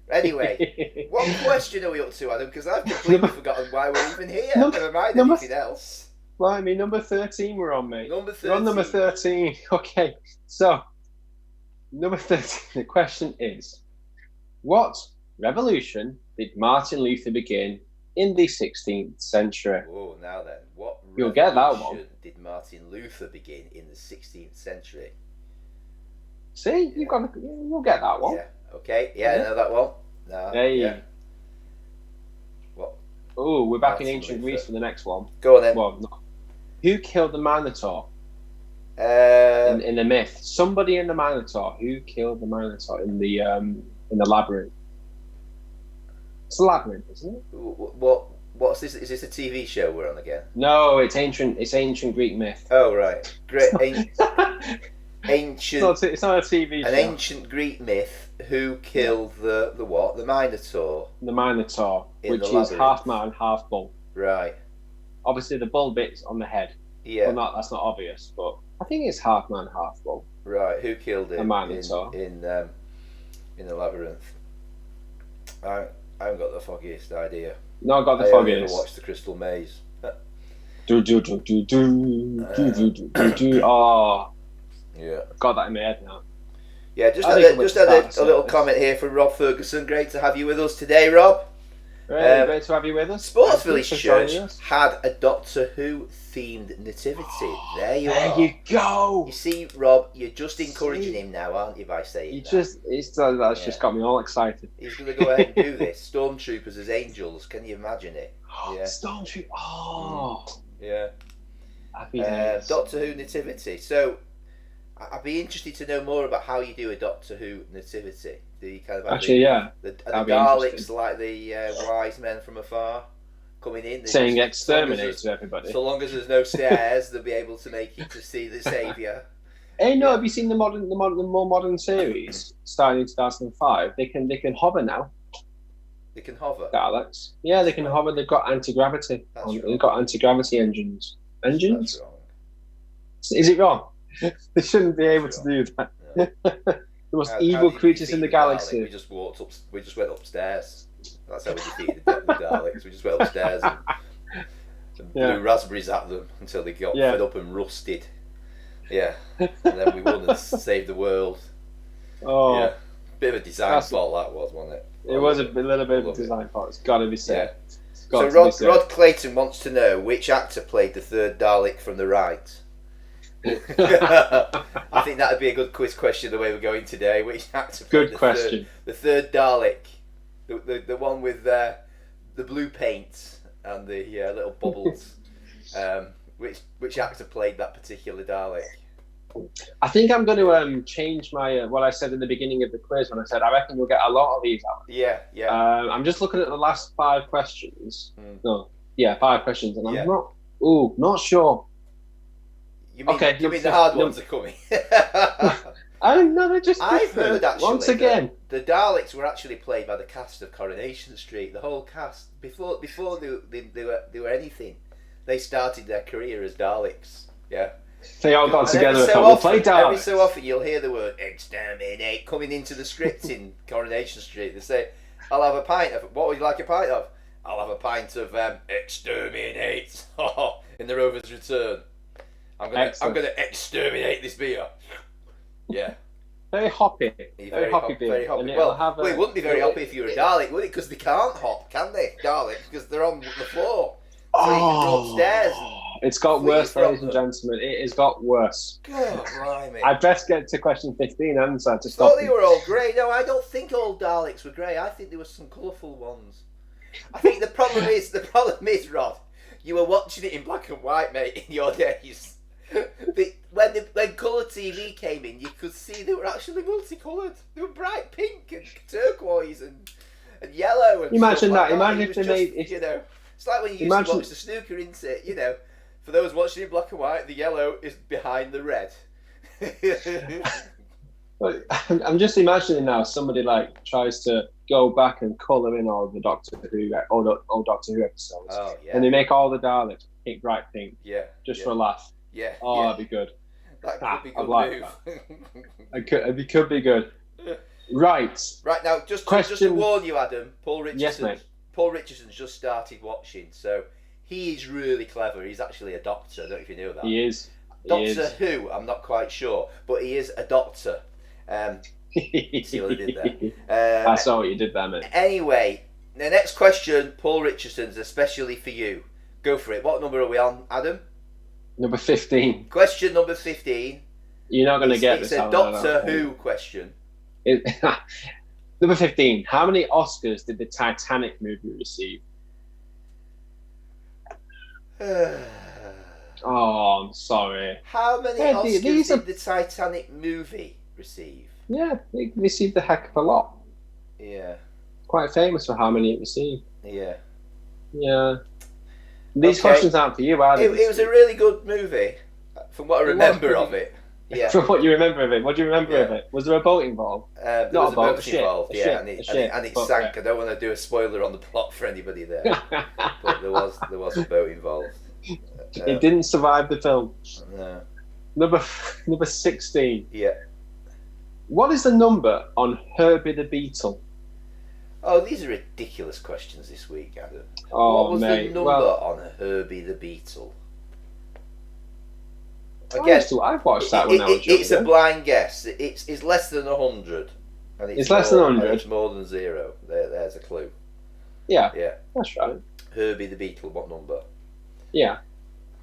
Anyway, what question are we up to, Adam? Because I've completely forgotten why we're even here. Never mind anything else. Well, I mean, number 13 we're on, mate. Number 13. We're on number 13. Okay, so number 13. The question is, what revolution did Martin Luther begin in the 16th century? Oh, now then, what You'll get that one. Did Martin Luther begin in the 16th century? See, you'll get that one. Yeah. Okay. Yeah, I know that one. No, hey. Yeah. What? Oh, we're back in ancient Greece for the next one. Go on then. Well, no. Who killed the Minotaur? In In the myth, somebody in the Minotaur. Who killed the Minotaur in the labyrinth? It's a labyrinth, isn't it? What's this? Is this a TV show we're on again? No, it's ancient Greek myth. Oh right, great ancient. It's not a TV show. An ancient Greek myth. Who killed the what? The Minotaur. The Minotaur, which is labyrinth. half man, half bull. Right. Obviously, the bull bit's on the head. Yeah. Well, that's not obvious, but I think it's half man, half bull. Right. Who killed him? The Minotaur. In the labyrinth. I haven't got the foggiest idea. No, I got the I foggiest. never watched The Crystal Maze. Oh, yeah. Got that in my head now. Yeah, just had a little comment here from Rob Ferguson. Great to have you with us today, Rob. Great to have you with us. Sports Village Church had a Doctor Who themed nativity. There you are. There you go. You see, Rob, you're just encouraging him now, aren't you, by saying that? That's just got me all excited. He's going to go ahead and do this. Stormtroopers as angels. Can you imagine it? Yeah. Stormtroopers. Oh. Yeah. Happy days. Doctor Who nativity. So, I'd be interested to know more about how you do a Doctor Who nativity. The kind of the Daleks, like the wise men from afar, coming in saying exterminate to everybody. So long as there's no stairs, they'll be able to make it to see the saviour. Hey, no, have you seen the more modern series starting in 2005? They can hover now. They can hover. Daleks. Yeah, they can hover. They've got anti-gravity. They've got anti-gravity engines. Engines? That's wrong. Is it wrong? They shouldn't be able to do that. No. The most evil creatures in the galaxy. We just went upstairs. That's how we defeated the Daleks. We just went upstairs and blew raspberries at them until they got fed up and rusted. Yeah, and then we won and saved the world. Oh, yeah. Bit of a design fault that was, wasn't it? It was a little bit of a design fault. It's got to be said. Yeah. So Rod Clayton wants to know which actor played the third Dalek from the right. I think that'd be a good quiz question the way we're going today. Which actor played the third Dalek, the one with the blue paint and the little bubbles. Which actor played that particular Dalek? I think I'm going to change my what I said in the beginning of the quiz when I said I reckon you'll get a lot of these out. Yeah. I'm just looking at the last 5 questions. 5 questions, and I'm not sure. You mean the hard ones are coming? I don't know. They're just I've heard actually. Once again, the Daleks were actually played by the cast of Coronation Street. The whole cast before they were anything. They started their career as Daleks. Yeah. They all got And together every and so thought, we'll play often, every Daleks. so often you'll hear the word exterminate coming into the script in Coronation Street. They say, I'll have a pint of, what would you like a pint of? I'll have a pint of exterminate in the Rover's Return. I'm gonna exterminate this beer. Yeah. Very hoppy. Very hoppy. Very hoppy. Well, it wouldn't be very hoppy if you were a Dalek, would it? Because they can't hop, can they? Daleks, because they're on the floor. So you can go upstairs. It's got worse, ladies and gentlemen. It has got worse. God, blimey. I best get to question 15, haven't I? To I stop thought they were all grey. No, I don't think all Daleks were grey. I think there were some colourful ones. I think the problem is, Rod, you were watching it in black and white, mate, in your days. When colour TV came in, you could see they were actually multicoloured. They were bright pink and turquoise and yellow. And imagine stuff that. Like Imagine if they made. It's like when you used to watch the snooker, isn't it? For those watching in black and white, the yellow is behind the red. I'm just imagining now somebody tries to go back and colour in all the Doctor Who episodes. Oh, yeah. And they make all the Daleks pink, bright pink. Yeah. Just for a laugh. Yeah. Oh, yeah. that'd be good. That could be good move. It could be good. Right. Right now, just to warn you, Adam, Paul Richardson's just started watching, so he is really clever. He's actually a doctor. I don't know if you knew that. He is. Doctor Who, I'm not quite sure, but he is a doctor. See what I did there? I saw what you did there, mate. Anyway, the next question, Paul Richardson's, especially for you. Go for it. What number are we on, Adam? Number 15. Question number 15. You're not going to get this. It's a Doctor Who question. Number 15. How many Oscars did the Titanic movie receive? Oh, I'm sorry. How many Oscars did the Titanic movie receive? Yeah, it received a heck of a lot. Yeah. Quite famous for how many it received. Yeah. Yeah. These questions aren't for you, are they? It was a really good movie, from what I remember of it. Yeah. From what you remember of it, what do you remember of it? Was there a boat involved? There was a boat involved, and it sank. Yeah. I don't want to do a spoiler on the plot for anybody there, but there was a boat involved. It didn't survive the film. No. Number 16. Yeah. What is the number on Herbie the Beetle? Oh, these are ridiculous questions this week, Adam. Oh, what was mate. the number on Herbie the Beetle? Again, I've watched that when I was younger. It's a blind guess. It's less than 100. And it's less than 100. It's more than 0. There's a clue. Yeah. Yeah. That's right. Herbie the Beetle, what number? Yeah.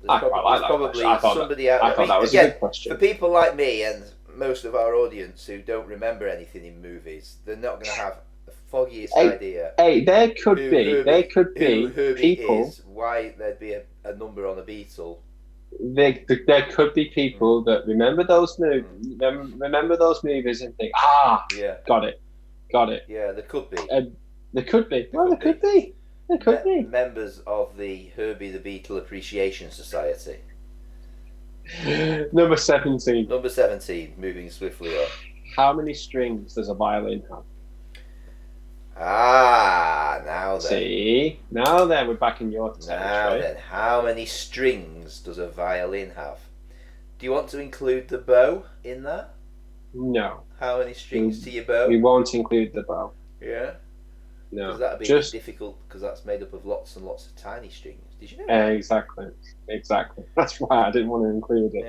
There's probably somebody out there. I thought that was a good question. For people like me and most of our audience who don't remember anything in movies, they're not going to have the foggiest idea. Hey, there could be people. Why there'd be a number on a beetle. There could be people that remember those movies, and think, yeah, got it. Yeah, there could be. There could be. There could be. Members of the Herbie the Beetle Appreciation Society. Number 17. Number 17, moving swiftly on. How many strings does a violin have? Now then. See? Now then, we're back in your territory. Now then, how many strings does a violin have? Do you want to include the bow in that? No. How many strings to your bow? We won't include the bow. Yeah? No. Because that would be difficult, because that's made up of lots and lots of tiny strings. Did you know? Exactly. That's why I didn't want to include it.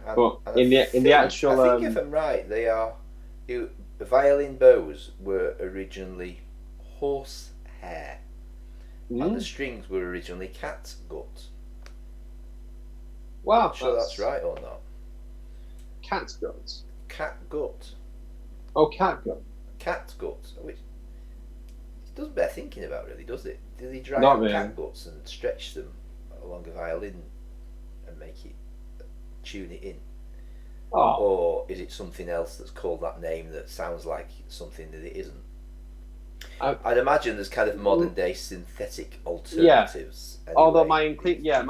Yeah. But in the actual, I think if I'm right, the violin bows were originally horsehair, and the strings were originally cat's gut. Wow, Not sure that's right or not. Cat's gut. Cat gut. Oh, cat gut. Cat gut, which it doesn't bear thinking about, really, does it? Do they dry Not out really. cat guts and stretch them along a violin and tune it in? Oh. Or is it something else that's called that name that sounds like something that it isn't? I'd imagine there's kind of modern day synthetic alternatives. Yeah. Although maybe it's I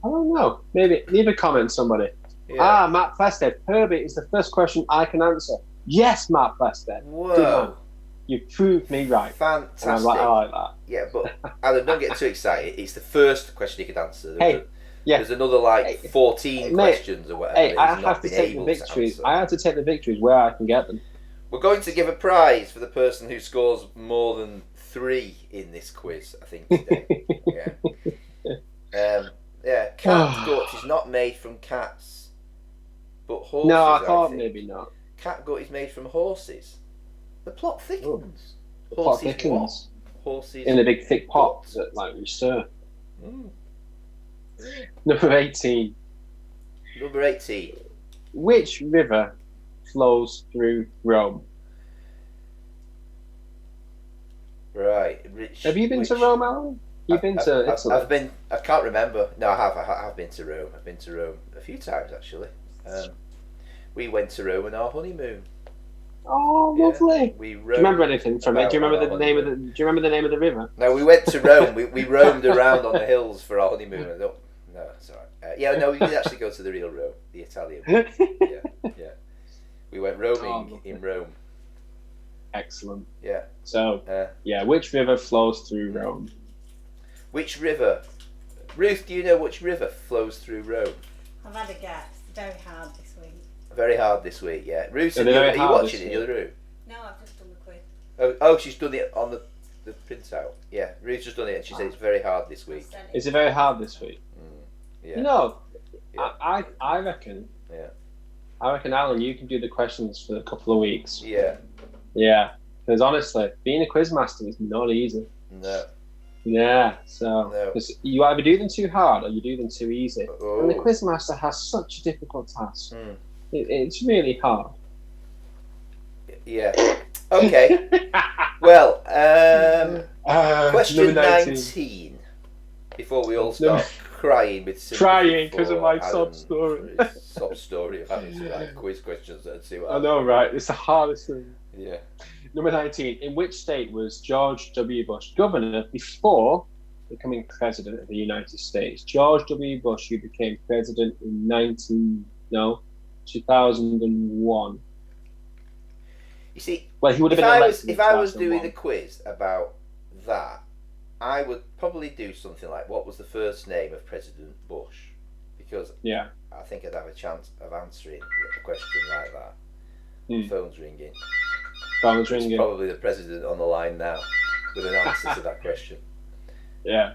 don't know. Maybe leave a comment, somebody. Yeah. Matt Fested. Herbie is the first question I can answer. Yes, Matt Preston. Good man. Whoa. You proved me right. Fantastic. And I like that. Yeah, but Adam, don't get too excited. It's the first question you could answer. Yeah. There's another 14 questions or whatever. Hey, I have to take the victories. I have to take the victories where I can get them. We're going to give a prize for the person who scores more than 3 in this quiz, I think, today. Catgut is not made from cats, but horses. No, I thought maybe not. Catgut is made from horses. The plot thickens. The plot thickens. Horses in a big thick pot that we stir. Number 18. Number 18. Which river flows through Rome? Right. Have you been to Rome, Alan? You've been to Italy? I've been. I can't remember. No, I have. I have been to Rome. I've been to Rome a few times actually. We went to Rome on our honeymoon. Oh, lovely. Do you remember anything from it? Do you remember the name of the? Do you remember the name of the river? No, we went to Rome. we roamed around on the hills for our honeymoon. No, it's alright. We did actually go to the real Rome, the Italian one. Yeah. We went roaming in Rome. Excellent. Yeah. So, which river flows through Rome? Which river? Ruth, do you know which river flows through Rome? I've had a guess. Very hard this week. Very hard this week, yeah. Ruth, are you watching it in the other room? No, I've just done the quiz. Oh, she's done it on the printout. Yeah, Ruth's just done it and she said it's very hard this week. Is it very hard this week? Yeah. No, I reckon. Yeah. I reckon, Alan, you can do the questions for a couple of weeks. Yeah. Yeah, because honestly, being a quizmaster is not easy. No. Yeah, so because you either do them too hard or you do them too easy, and the quizmaster has such a difficult task. It's really hard. Yeah. Okay. Well, question 19. Before we all start crying with crying because of my sob story. Sob story of having to quiz questions and see what I know, right? It's the hardest thing. Yeah. Number 19. In which state was George W. Bush governor before becoming president of the United States? George W. Bush, who became president in 2001. You see, well, he would have been elected if I was doing a quiz about that, I would probably do something like, what was the first name of President Bush? Because I think I'd have a chance of answering a question like that. The phone's ringing. Phone's ringing. It's probably the president on the line now with an answer to that question. Yeah.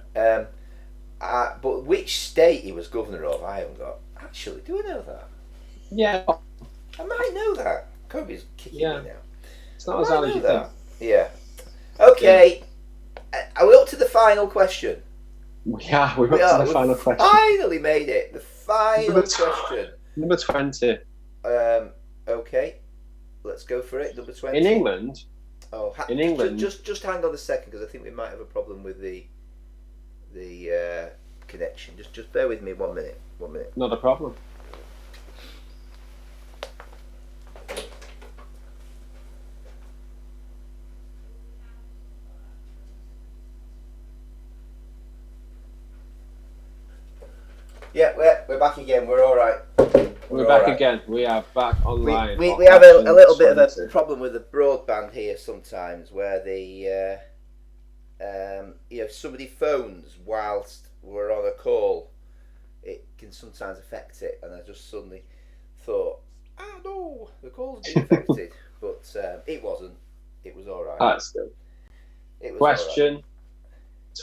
But which state he was governor of, I haven't got. Actually, do I know that? Yeah. I might know that. Kobe's kicking me now. It's not as hard as you think. Yeah. Okay. Are we up to the final question? Yeah, we're up to the final question. Finally made it. The final question. Number 20. Okay. Let's go for it. Number 20. In England. In England. Just hang on a second because I think we might have a problem with the connection. Just bear with me 1 minute. 1 minute. Not a problem. Yeah, we're back again. We're all right. We're back again. We are back online. We have a little bit of a problem with the broadband here sometimes, where the somebody phones whilst we're on a call. It can sometimes affect it, and I just suddenly thought, no, the call's been affected, but it wasn't. It was all right. That's good. It was Question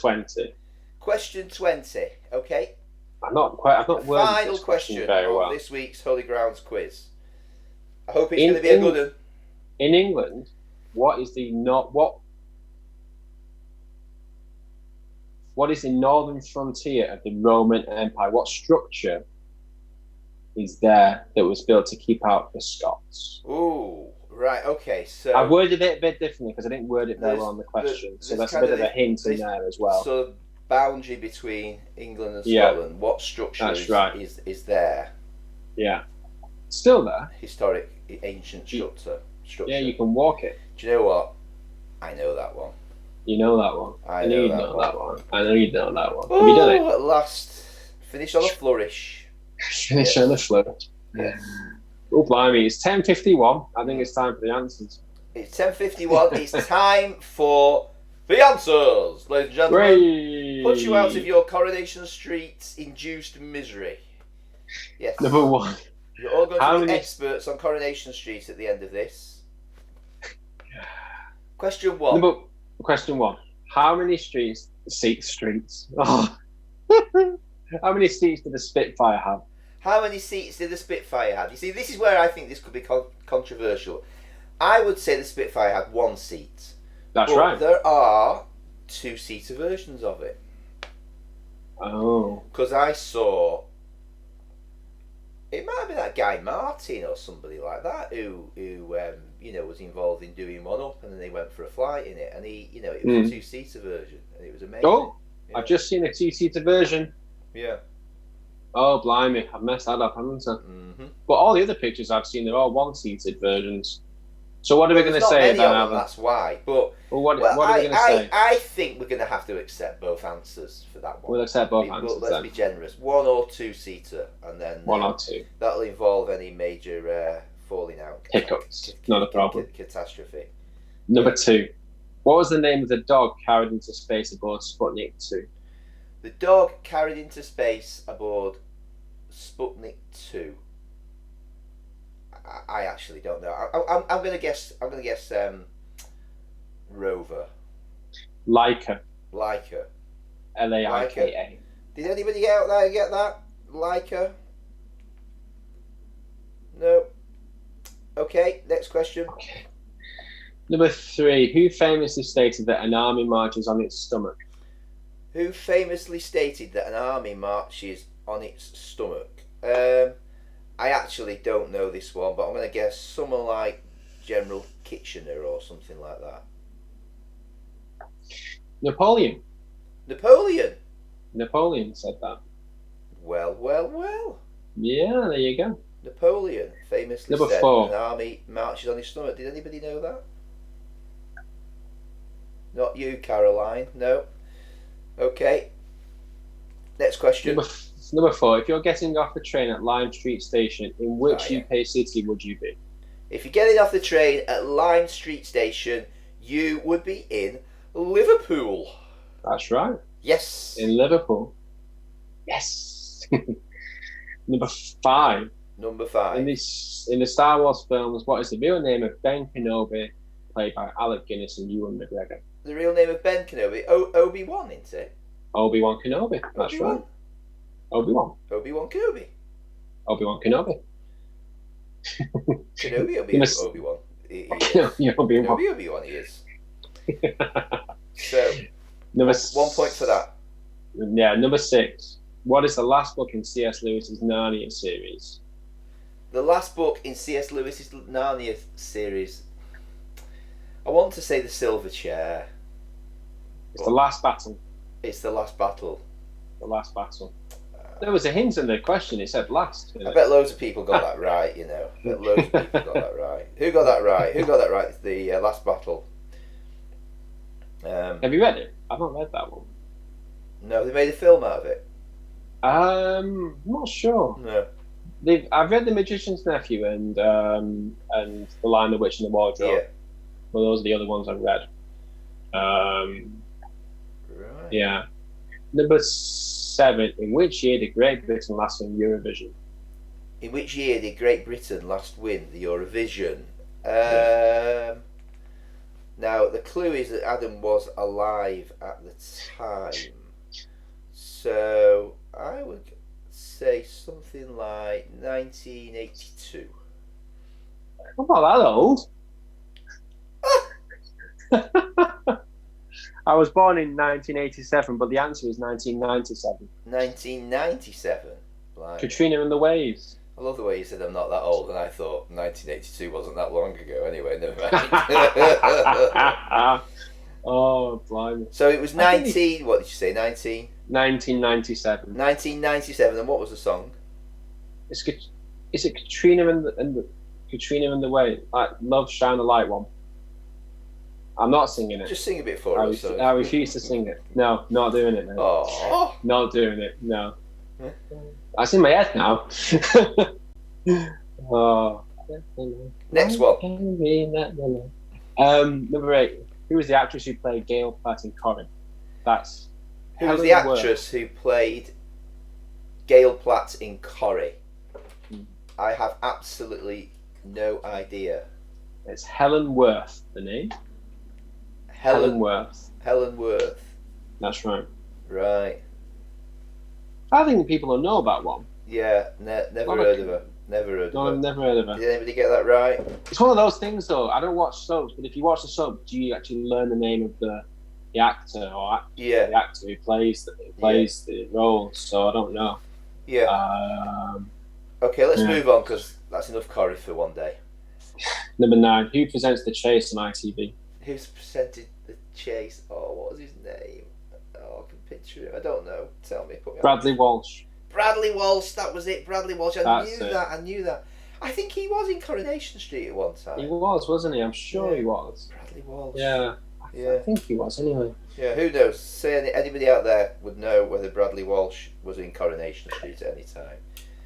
20. Question 20. Okay. I've not worded final this question very well. This week's Holy Grounds quiz. I hope it's going to be a good one. In England, what is the northern frontier of the Roman Empire? What structure is there that was built to keep out the Scots? Ooh, right. Okay, so I worded it a bit differently because I didn't word it very well on the question, so that's a bit of a hint in there as well. So boundary between England and Scotland. What structure is there? Yeah, still there. Historic, ancient structure. Yeah, you can walk it. Do you know what? I know that one. You know that one. I know that one. I know you know that one. Have you done it? At last, finish on a flourish. Finish on a flourish. Yes. Oh, blimey. It's 10:51. I think it's time for the answers. It's 10:51. It's time for the answers, ladies and gentlemen. Hooray! Put you out of your Coronation Street-induced misery. Yes. Number 1. You're all going How to be many- experts on Coronation Street at the end of this. Question 1. Question 1. How many streets? Oh. How many seats did the Spitfire have? How many seats did the Spitfire have? You see, this is where I think this could be controversial. I would say the Spitfire had 1 seat. That's but right. There are 2-seater versions of it. Oh. Because I saw... It might have been that Guy Martin or somebody like that who was involved in doing one up, and then they went for a flight in it, and it was a 2-seater version, and it was amazing. Oh, Yeah. I've just seen a 2-seater version. Yeah. Oh, blimey. I've messed that up, haven't I? Mm-hmm. But all the other pictures I've seen, they're all 1-seated versions. So what are we going to say about about them, that's why. But what are we going to say? I think we're going to have to accept both answers for that one. We'll accept both But answers let's then. be generous. 1 or 2-seater, and then 1 or 2. that'll involve any major falling out. Hiccups. Not a problem. Catastrophe. Number 2. What was the name of the dog carried into space aboard Sputnik 2? The dog carried into space aboard Sputnik 2. I actually don't know. I'm gonna guess. Rover. Laika. Laika. Laika. Did anybody out there get that? Laika. No. Okay. Next question. Okay. Number 3. Who famously stated that an army marches on its stomach? Who famously stated that an army marches on its stomach? I actually don't know this one, but I'm going to guess someone like General Kitchener or something like that. Napoleon. Napoleon said that. Well. Yeah, there you go. Napoleon famously Number said 4. an army marches on his stomach. Did anybody know that? Not you, Caroline. No. Okay. Next question. Number 4. If you're getting off the train at Lime Street Station, in which UK city would you be? If you're getting off the train at Lime Street Station, you would be in Liverpool. That's right. Yes. In Liverpool. Yes. Number 5. Number 5. In the Star Wars films, what is the real name of Ben Kenobi, played by Alec Guinness and Ewan McGregor? The real name of Ben Kenobi, Obi-Wan, isn't it? Obi-Wan Kenobi. That's Obi-Wan. right. Obi-Wan. Obi-Wan Kenobi. Obi-Wan Kenobi. Kenobi You must- Obi-Wan. He Yeah, Obi-Wan. Kenobi Obi-Wan he is. So, Number 1 point for that. Yeah, number 6. What is the last book in C.S. Lewis's Narnia series? The last book in C.S. Lewis's Narnia series. I want to say The Silver Chair. It's The Last Battle. It's The Last Battle. The Last Battle. There was a hint in the question. It said last. I bet loads of people got that right, you know. I bet loads of people got that right. Who got that right? Who got that right? The Last Battle. Have you read it? I've not read that one. No, they made a film out of it. I'm not sure. No. I've read The Magician's Nephew and The Lion, the Witch, and the Wardrobe. Yeah. Well, those are the other ones I've read. Right. Yeah. Number 7. In which year did Great Britain last win Eurovision? In which year did Great Britain last win the Eurovision? Now, the clue is that Adam was alive at the time. So, I would say something like 1982. I'm not that old. I was born in 1987, but the answer is 1997. 1997. Blimey. Katrina and the Waves. I love the way you said I'm not that old, and I thought 1982 wasn't that long ago. Anyway, never mind. Oh, blimey. So it was 19. What did you say? 1997. 1997. And what was the song? Is it Katrina and the Katrina and the Waves? Like Love Shine the Light one. I'm not singing it. Just sing a bit for us. I refuse to sing it. No, not doing it. No. Oh. Not doing it. No. That's in my head now. Oh. Next one. Number 8. Who was the actress who played Gail Platt in Corrie? That's Who was Helen the Worth. actress who played Gail Platt in Corrie? I have absolutely no idea. It's Helen Worth, the name. Helen Worth. Helen Worth. That's right. Right. I think people will know about one. Yeah, never heard of her. Never heard No, of I've her. never heard of her. Did anybody get that right? It's one of those things, though. I don't watch soaps, but if you watch the soap, do you actually learn the name of the actor or Yeah. the actor who plays the role? So I don't know. Yeah. Okay, let's Yeah. move on because that's enough Corrie for one day. Number 9. Who presents The Chase on ITV? Who's presented the chase? Oh, what was his name? Oh, I can picture him. I don't know. Tell me. Put me on. Bradley Walsh. Bradley Walsh. That was it. Bradley Walsh. I That's knew it. that. I knew that. I think he was in Coronation Street at one time. He was, wasn't he? I'm sure Yeah. he was. Bradley Walsh. Yeah. Yeah. I think he was, anyway. Yeah, who knows? Say anybody out there would know whether Bradley Walsh was in Coronation Street at any time.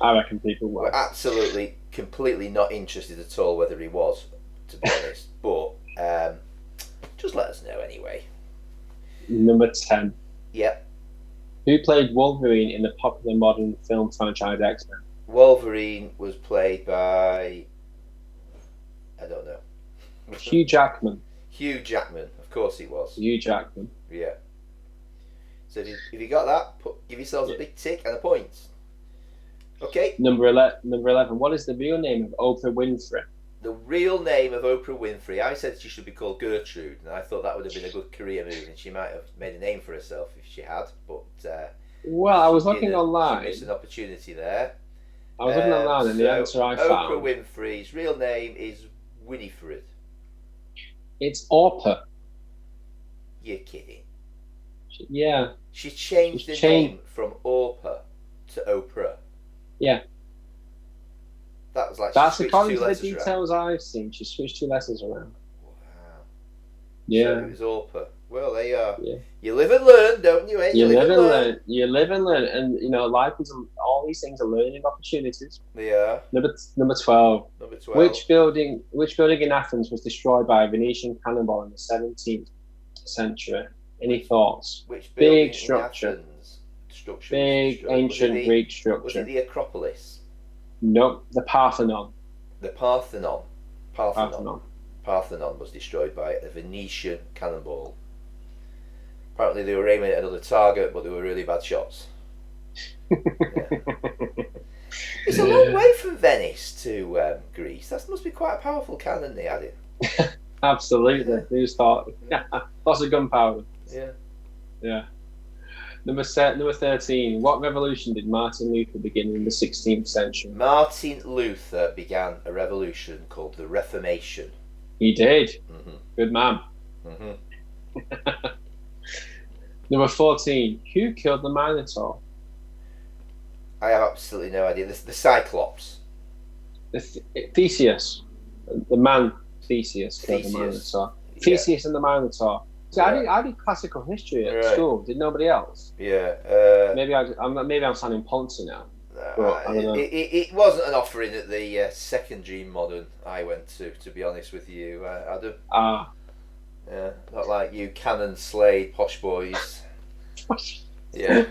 I reckon people will. We're absolutely, completely not interested at all whether he was, to be honest. But just let us know anyway. Number 10. Yep. Who played Wolverine in the popular modern film franchise X-Men? Wolverine was played by... I don't know. Hugh Jackman. Hugh Jackman. Of course he was. Hugh Jackman. Yeah. So if you got that, give yourselves a big tick and a point. Okay. Number 11. What is the real name of Oprah Winfrey? The real name of Oprah Winfrey, I said she should be called Gertrude, and I thought that would have been a good career move, and she might have made a name for herself if she had, but Well, I was she looking didn't. online. She missed an opportunity there. I was looking online, and the So answer I Oprah found, Winfrey's real name is Winifred. it's Orpah. You're kidding. Yeah. She changed the name from Orpah to Oprah. Yeah. That was like That's she switched according two to the letters around. details I've seen. She switched 2 letters around. Wow. Yeah. So it was Orpah. Well, there you are. Yeah. You live and learn, don't you? Eh? You live and learn. You live and learn, and life is all these things are learning opportunities. Yeah. Number 12. Number 12. Which building in Athens was destroyed by a Venetian cannonball in the 17th century? Any thoughts? Which big building structure. in Athens? Structure Big was destroyed? ancient Greek Was structure. it the Acropolis? Nope, the Parthenon. The Parthenon. Parthenon. Parthenon was destroyed by a Venetian cannonball. Apparently they were aiming at another target, but they were really bad shots. It's a long way from Venice to Greece. That must be quite a powerful cannon they had it. Absolutely. Who's thought? Lots of gunpowder. Yeah. Yeah. Number 13. What revolution did Martin Luther begin in the 16th century? Martin Luther began a revolution called the Reformation. He did. Mm-hmm. Good man. Mm-hmm. Number 14. Who killed the Minotaur? I have absolutely no idea. The Cyclops. Theseus. The man Theseus killed the Theseus. Minotaur. Yeah. Theseus and the Minotaur. See, Yeah. I did classical history at Right. school. Did nobody else? Yeah. Maybe I'm sounding poncy now. No, I don't know. it wasn't an offering at the secondary modern I went to be honest with you, Adam. Yeah, not like you Cannon Slade posh boys. Yeah.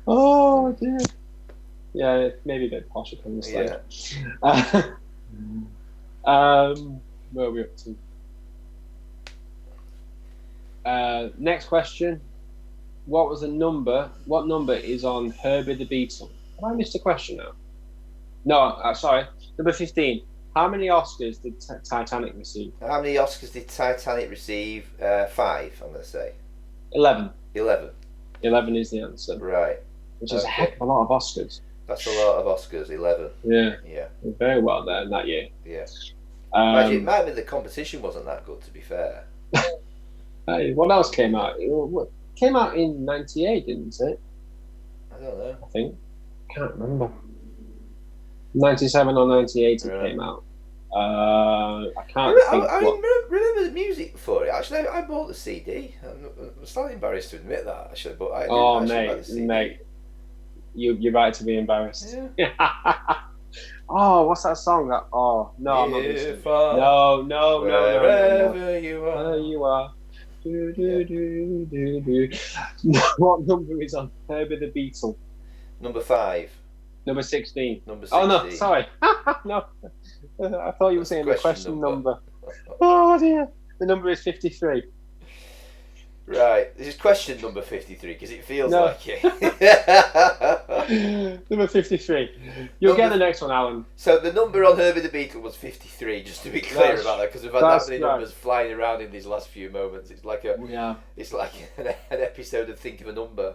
Oh dear. Yeah, maybe a bit posh on this Yeah. Where are we up to? Next question. What was the number? What number is on Herbie the Beetle? Have I missed a question now? No, sorry. Number 15. How many Oscars did Titanic receive? How many Oscars did Titanic receive? 5, I'm going to say. 11. 11. 11 is the answer, Right. which is a Okay. heck of a lot of Oscars. That's a lot of Oscars, 11. Yeah, Yeah, very well there in that year. yeah. Actually, it Um, might have been the competition wasn't that good, to be fair. hey, what else came out? What came out in '98, didn't it? I don't know. I think. Can't remember. 97 or 98 it Right. came out. I can't think I what. remember the music for it. Actually, I bought the CD. I'm slightly embarrassed to admit that, actually, but I did Oh, actually buy the mate, CD. mate. You're right to be embarrassed. Yeah. Oh, what's that song? Oh no, I'm not listening. If I- No. Wherever you are. There you are. Do. What number is on Herbie the Beetle? Number 5. Number 16. Number 16. Oh no, sorry. No, I thought you were saying the question number. number. Oh dear. The number is 53. Right, this is question number 53 because it feels No. like it. Number 53. You'll get the next one, Alan. So the number on Herbie the Beetle was 53, just to be clear That's- about that, because we've had that's that many right. numbers flying around in these last few moments. It's like Yeah. an episode of Think of a Number.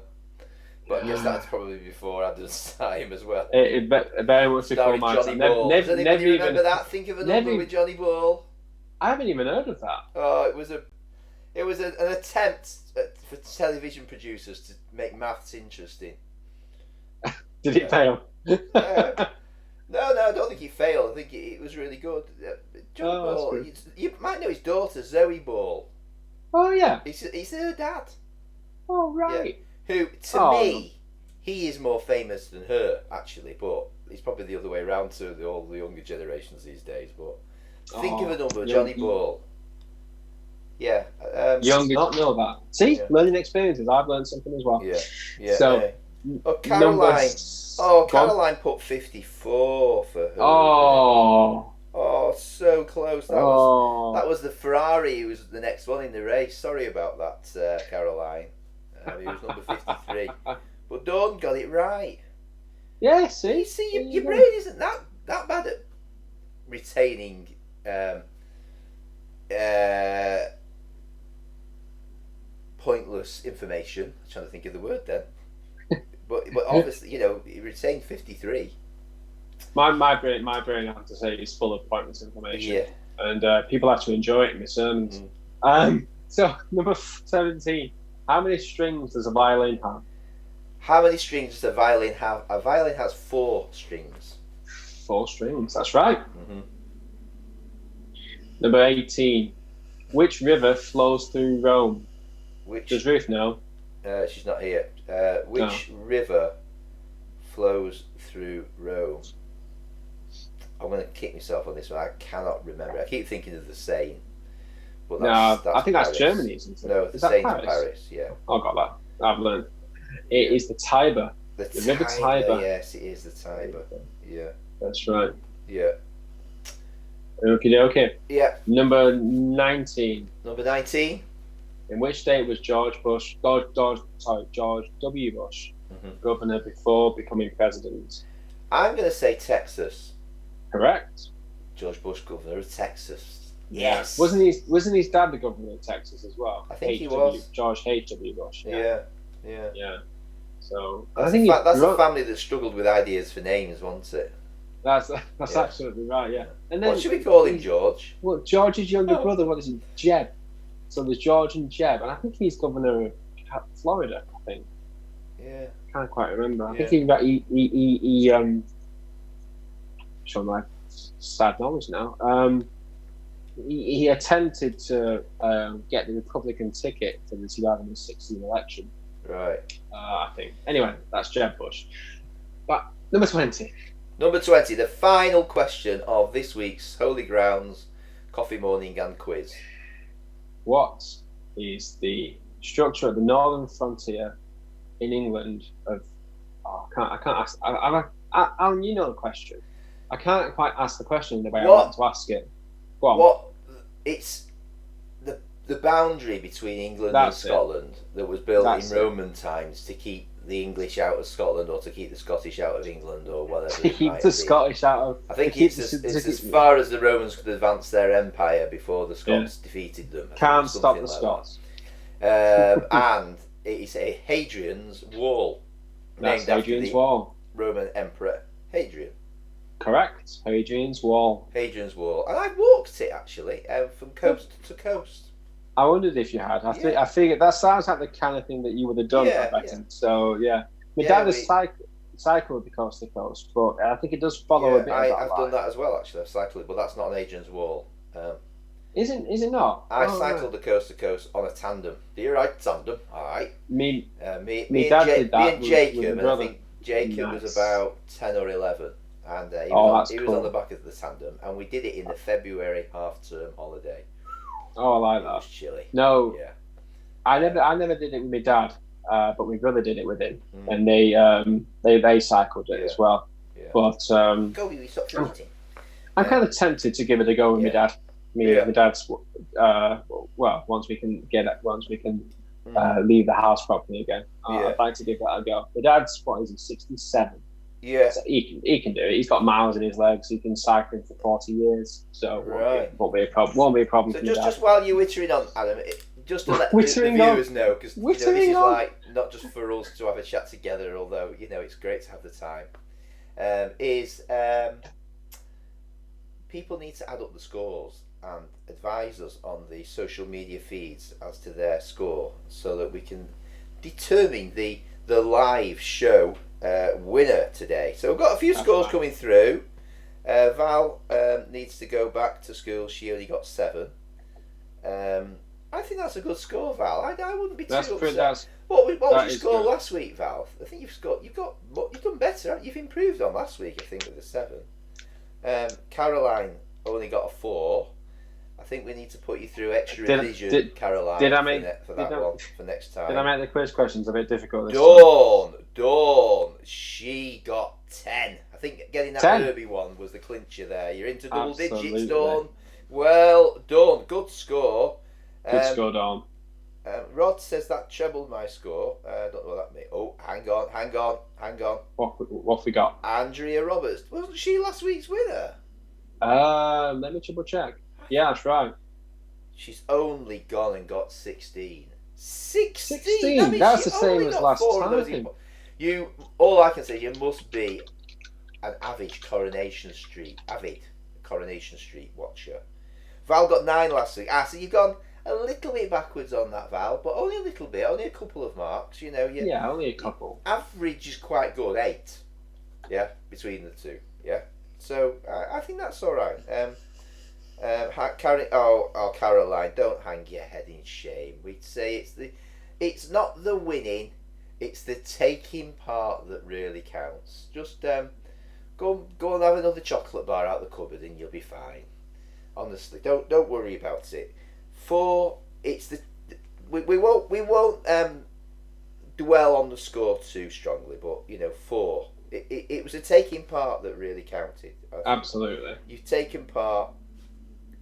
But I guess that's probably before Adam's time as well. It very much before Starring my Johnny time. Ball. Does anybody Never remember even. that? Think of a never Number even- with Johnny Ball. I haven't even heard of that. Oh, it was an attempt for television producers to make maths interesting. Did it fail? No, I don't think he failed. I think it was really good. Johnny Oh, Ball. that's You might know his daughter, Zoe Ball. Oh yeah. He's her dad. Oh right. Who, to Oh. me, he is more famous than her, actually. But it's probably the other way around to all the younger generations these days. But think of a number, Johnny young- Ball. Yeah. Young did not know that. See, Yeah. learning experiences. I've learned something as well. Yeah. So, Oh, Caroline. Go on. Caroline put 54 for her. Oh. Oh, so close. That was the Ferrari who was the next one in the race. Sorry about that, Caroline. He was number 53. But Dawn got it right. Yeah, see? You see, There your you go. brain isn't that bad at retaining pointless information. I'm trying to think of the word then. but obviously, you retained 53. My brain, I have to say, is full of pointless information. Yeah. And people have to enjoy it in my sermons. So, number 17. How many strings does a violin have? How many strings does a violin have? A violin has 4 strings. 4 strings, that's right. Mm-hmm. Number 18. Which river flows through Rome? Which Does Ruth know? she's not here. Which river flows through Rome? I'm going to kick myself on this one. I cannot remember. I keep thinking of the Seine. But No, I think Paris. that's Germany, isn't it? No, Is the that Seine's Paris? Paris, yeah. Oh, got that. I've learned. It is the Tiber. The river Tiber. Yes, it is the Tiber. Yeah. That's right. Yeah. Okay. Yeah. Number 19. Number 19. In which state was George W. Bush governor before becoming president? I'm going to say Texas. Correct. George Bush, governor of Texas. Yeah. Yes. Wasn't his dad the governor of Texas as well? I think he H.W. was. George H.W. Bush. Yeah. Yeah. So That's I think that's a family that struggled with ideas for names, wasn't it? that's Yeah. absolutely right. Yeah. And then What should we call him, George? Well, George's younger Oh. brother, what is he? Jeb. So there's George and Jeb, and I think he's governor of Florida. I think. Yeah. Can't quite remember. I Yeah. think he show my sad knowledge now. He attempted to get the Republican ticket for the 2016 election. Right. I think. Anyway, that's Jeb Bush. But number 20. Number 20, the final question of this week's Holy Grounds Coffee Morning and Quiz. What is the structure of the northern frontier in England of? Oh, I can't ask. Alan, you know the question. I can't quite ask the question the way I What? want to ask it. Go on. What? It's the boundary between England That's and it. Scotland that was built That's in it. Roman times to keep the English out of Scotland or to keep the Scottish out of England or whatever. To it keep might the be. Scottish out of. I think to keep it's the- as to keep- far as the Romans could advance their empire before the Scots defeated them. I think Can't it's stop the something like Scots. that. And it is a Hadrian's Wall, That's named after Hadrian's the Wall. Roman Emperor Hadrian. Correct. Hadrian's Wall. Hadrian's Wall, and I walked it actually from coast to coast. I wondered if you had. I figured that sounds like the kind of thing that you would have done. Yeah, I reckon. So yeah, my Yeah, dad has we- cycled the coast to coast, but I think it does follow a bit. Yeah, of that I've line. done that as well actually. I've cycled it, but that's not an Hadrian's Wall. Is it not? I Oh, cycled right. the coast to coast on a tandem. Do you right tandem? All right. Me Me My and dad Ja- did that me and with Jacob, my and I brother. think Jacob Nice. was about 10 or 11, and he that's was cool. on the back of the tandem, and we did it in the February half-term holiday. Oh, I like It that. was chilly. No, Yeah. I never did it with my dad, but my brother did it with him, Mm. and they cycled it as well. Yeah. But Go, you stop eating. I'm kind of tempted to give it a go with my dad. Yeah. My dad's once we can leave the house properly again. I'd like to give that a go. My dad's 67. Yeah. So he can do it. He's got miles in his legs. He's been cycling for 40 years, so won't be a problem. Won't be a problem. So for just while you're wittering on, Adam, just to let the Wittering viewers know, because this is on. like not just for us to have a chat together, although it's great to have the time. People need to add up the scores and advise us on the social media feeds as to their score, so that we can determine the live show winner today. So we've got a few scores coming through. Val needs to go back to school. She only got 7. I think that's a good score, Val. I wouldn't be too upset. What was your score last week, Val? I think you've done better. Haven't you? You've improved on last week, I think, with a 7. Caroline only got a 4. I think we need to put you through extra revision, Caroline. Did I make for next time? Did I make the quiz questions a bit difficult this time? Dawn, she got 10. I think getting that 10? Herbie one was the clincher there. You're into double Absolutely. digits, Dawn. Well done, good score. Good score, Dawn. Rod says that trebled my score. I don't know what that means. Oh, hang on. What have we got? Andrea Roberts. Wasn't she last week's winner? Let me triple check. Yeah, that's right. She's only gone and got 16. 16? That means That's she the same only as got last 4 of those time. All I can say is you must be an avid Coronation Street watcher. Val got 9 last week. So you've gone a little bit backwards on that, Val, but only a little bit, only a couple of marks. Yeah, only a couple. Average is quite good, 8. Yeah, between the two. Yeah, so I think that's all right. Caroline, don't hang your head in shame. We'd say it's not the winning, it's the taking part that really counts. Just go and have another chocolate bar out the cupboard and you'll be fine. Honestly, don't worry about it. 4, it's we won't dwell on the score too strongly, but 4. It was a taking part that really counted. Absolutely. You've taken part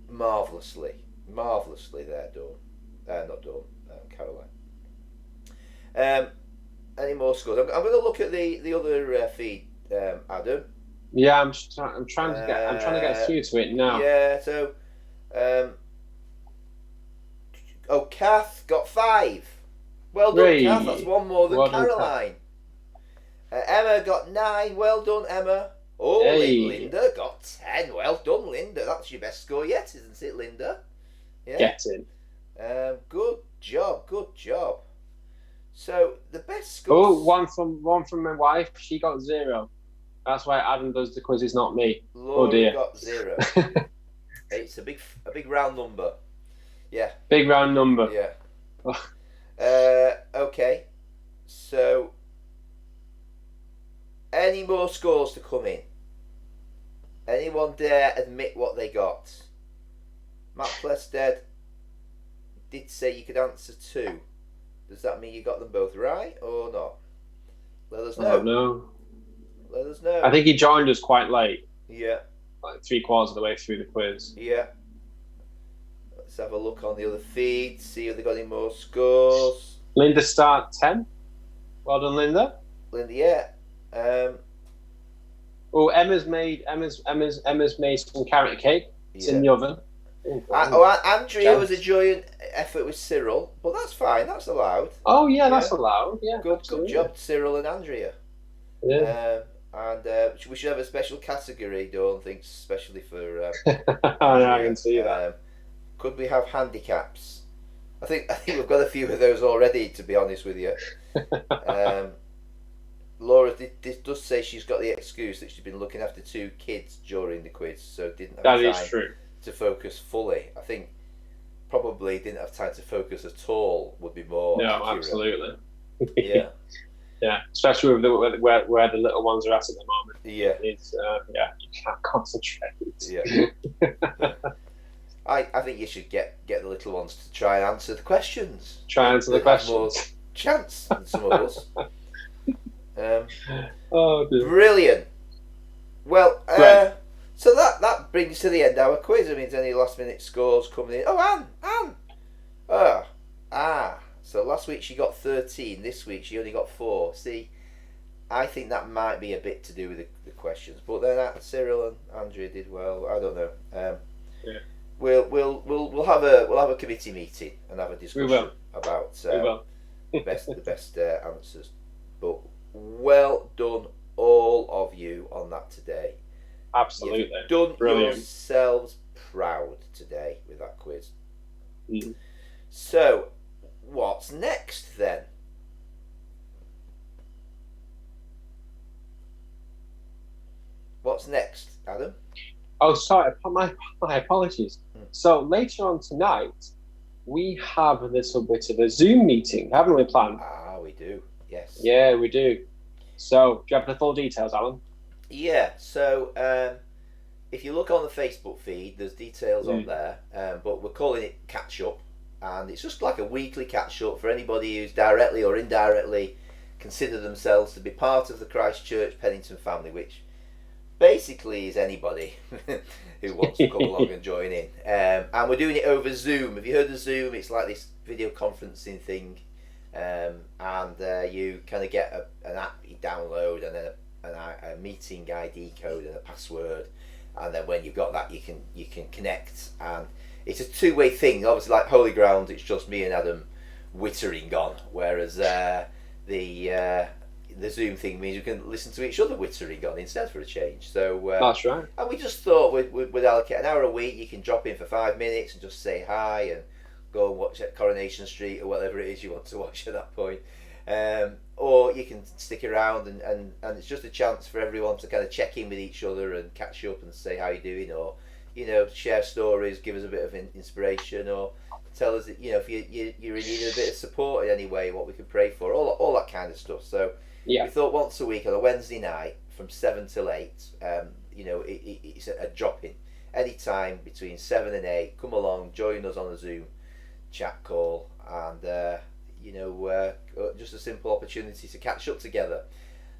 marvellously there, Dawn. Not Dawn, Caroline. Any more scores? I'm going to look at the other feed, Adam. Yeah, I'm trying to get through to it now. Yeah, so Kath got 5. Well done, Three. Kath. That's one more than Well done, Caroline. Emma got 9. Well done, Emma. Oh, Hey. Linda got 10. Well done, Linda. That's your best score yet, isn't it, Linda? Yeah. Get in. Good job. So the best score. Oh, one from my wife. She got 0. That's why Adam does the quizzes, not me. Laura dear. got 0. It's a big round number. Yeah. Big round number. Yeah. Okay. So, any more scores to come in? Anyone dare admit what they got? Matt Plested did say you could answer 2. Does that mean you got them both right or not? Let us know. I don't know. Let us know. I think he joined us quite late, Yeah. like 3/4 of the way through the quiz. Yeah. Let's have a look on the other feed, see if they got any more scores. Linda start 10. Well done, Linda. Linda, yeah. Oh, Emma's made some carrot cake. It's in the oven. Andrea was a joint effort with Cyril, but that's fine. That's allowed. Oh yeah, that's allowed. Yeah, Good job, Cyril and Andrea. Yeah. And we should have a special category, Dawn thinks, especially for. I can see that. Could we have handicaps? I think we've got a few of those already. To be honest with you, Laura does say she's got the excuse that she's been looking after 2 kids during the quiz, so didn't have time to focus fully. I think probably didn't have time to focus at all would be more accurate. Absolutely. Yeah. Yeah, especially with where the little ones are at the moment. Yeah. It's you can't concentrate. Yeah. Yeah. I think you should get the little ones to try and answer the questions. Try and answer the They'd have more questions. chance than some of us. Oh dear. Brilliant. Well, Right. so that brings to the end our quiz. I mean, there's any last minute scores coming in. Oh, Anne. So last week she got 13. This week she only got 4. See, I think that might be a bit to do with the questions. But then Cyril and Andrea did well. I don't know. Yeah. We'll have a committee meeting and have a discussion about the best answers. But well done, all of you, on that today. Absolutely. You've done Brilliant. yourselves proud today with that quiz. Mm. So, what's next then? What's next, Adam? Oh, sorry. My apologies. So later on tonight, we have a little bit of a Zoom meeting, haven't we, planned? Ah, we do. Yes. Yeah, we do. So, do you have the full details, Alan? Yeah. So, if you look on the Facebook feed, there's details on there. But we're calling it Catch Up, and it's just like a weekly catch up for anybody who's directly or indirectly consider themselves to be part of the Christchurch Pennington family, which basically is anybody who wants to come along and join in. And we're doing it over Zoom. Have you heard of Zoom? It's like this video conferencing thing, and you kind of get an app you download, and then a meeting ID code and a password, and then when you've got that, you can connect, and it's a two-way thing. Obviously, like Holy Ground, it's just me and Adam wittering on, whereas the Zoom thing means you can listen to each other wittering on instead for a change. So That's right. and we just thought we'd allocate an hour a week. You can drop in for 5 minutes and just say hi and go and watch at Coronation Street or whatever it is you want to watch at that point. Or you can stick around and it's just a chance for everyone to kind of check in with each other and catch up and say how you're doing, or share stories, give us a bit of inspiration, or tell us that, if you're in need of a bit of support in any way, what we can pray for, all that kind of stuff. So Yeah. we thought once a week on a Wednesday night from 7 till 8, it's a drop-in. Any time between 7 and 8, come along, join us on a Zoom chat call, and just a simple opportunity to catch up together.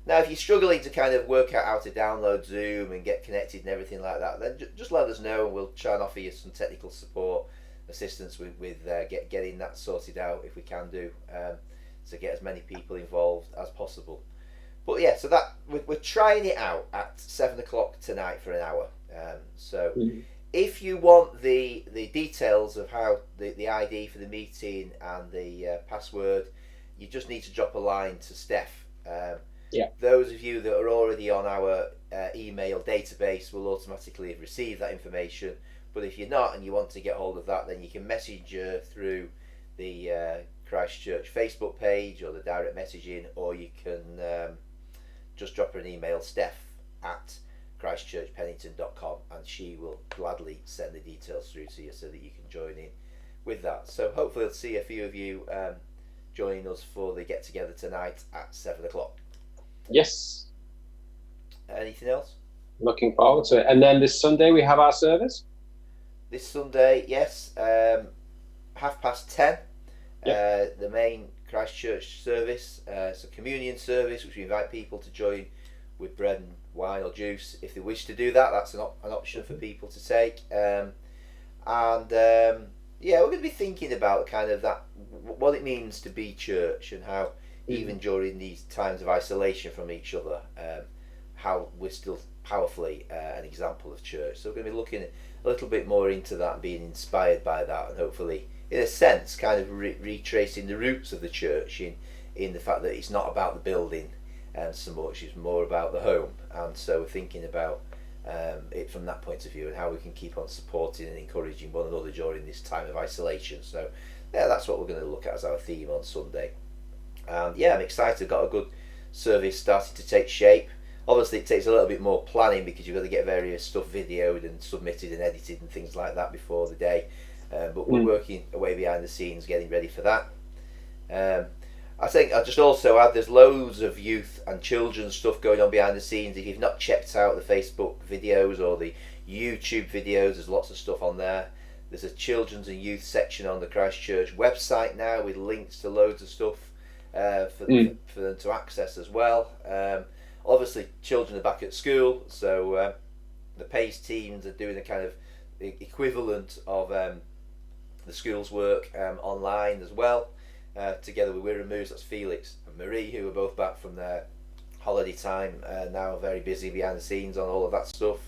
Now, if you're struggling to kind of work out how to download Zoom and get connected and everything like that, then just let us know, and we'll try and offer you some technical support, assistance with getting that sorted out if we can do, to get as many people involved as possible. But yeah, so that we're trying it out at 7 o'clock tonight for an hour. So if you want the details of how the ID for the meeting and the password, you just need to drop a line to Steph. Those of you that are already on our email database will automatically receive that information. But if you're not and you want to get hold of that, then you can message through the Christchurch Facebook page or the direct messaging, or you can just drop her an email, steph@christchurchpennington.com, and she will gladly send the details through to you so that you can join in with that. So hopefully I'll see a few of you joining us for the get together tonight at 7 o'clock. Yes. Anything else? Looking forward to it. And then this Sunday we have our service. This Sunday, yes, 10:30. The main Christchurch service. It's a communion service which we invite people to join with bread and wine or juice if they wish to do that. That's an option for people to take. We're going to be thinking about kind of that, what it means to be church, and how even during these times of isolation from each other, how we're still powerfully an example of church. So we're going to be looking a little bit more into that and being inspired by that, and hopefully, in a sense, kind of retracing the roots of the church in the fact that it's not about the building so much, it's more about the home. And so we're thinking about it from that point of view, and how we can keep on supporting and encouraging one another during this time of isolation. So yeah, that's what we're going to look at as our theme on Sunday. And yeah, I'm excited. Got a good service starting to take shape. Obviously it takes a little bit more planning because you've got to get various stuff videoed and submitted and edited and things like that before the day, but we're working away behind the scenes getting ready for that. I think I just also add there's loads of youth and children's stuff going on behind the scenes. If you've not checked out the Facebook videos or the YouTube videos, there's lots of stuff on there. There's a children's and youth section on the Christchurch website now with links to loads of stuff for them to access as well. Obviously, children are back at school, so the PACE teams are doing a kind of equivalent of the school's work online as well. Together with Wirra Moose, that's Felix and Marie, who are both back from their holiday time, now very busy behind the scenes on all of that stuff.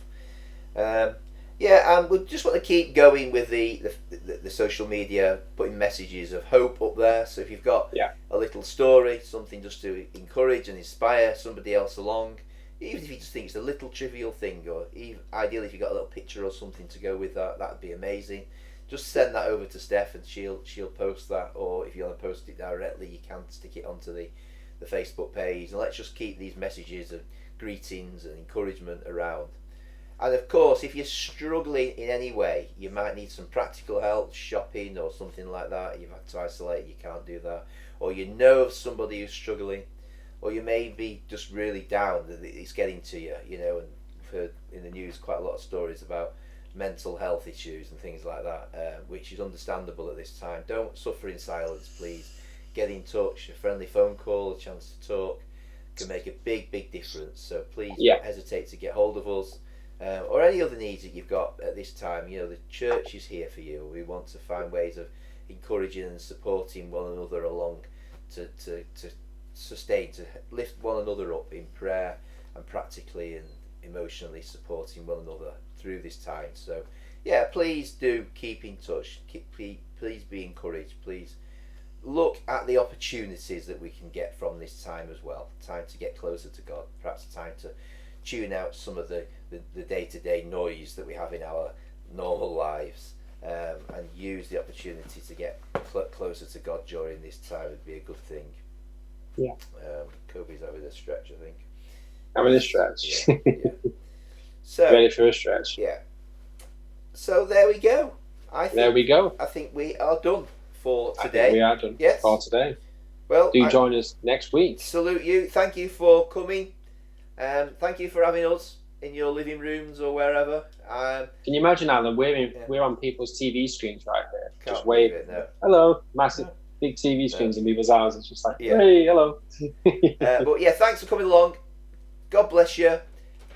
And we just want to keep going with the social media, putting messages of hope up there. So if you've got a little story, something just to encourage and inspire somebody else along, even if you just think it's a little trivial thing, or even, ideally if you've got a little picture or something to go with that, that'd be amazing. Just send that over to Steph and she'll post that, or if you want to post it directly, you can stick it onto the Facebook page. And let's just keep these messages of greetings and encouragement around. And of course, if you're struggling in any way, you might need some practical help, shopping or something like that. You've had to isolate, you can't do that. Or you know of somebody who's struggling, or you may be just really down that it's getting to you, you know, and we've heard in the news quite a lot of stories about mental health issues and things like that, which is understandable at this time. Don't suffer in silence, please. Get in touch. A friendly phone call, a chance to talk can make a big difference. So please don't hesitate to get hold of us, or any other needs that you've got at this time. You know, the church is here for you. We want to find ways of encouraging and supporting one another along to sustain, to lift one another up in prayer and practically and emotionally supporting one another through this time. So please do keep in touch. Please be encouraged. Please look at the opportunities that we can get from this time as well. Time to get closer to God. Perhaps time to tune out some of the day-to-day noise that we have in our normal lives, and use the opportunity to get closer to God during this time would be a good thing. Kobe's having a stretch, I think. Having a stretch. So ready for a stretch. So there we go. I think we are done for today. We are done for today. Well, join us next week. Salute you. Thank you for coming. Thank you for having us in your living rooms or wherever. Can you imagine, Alan? We're on people's TV screens right here. Just waving. No. Hello, massive big TV screens in people's houses. It's just like, hey, hello. But thanks for coming along. God bless you.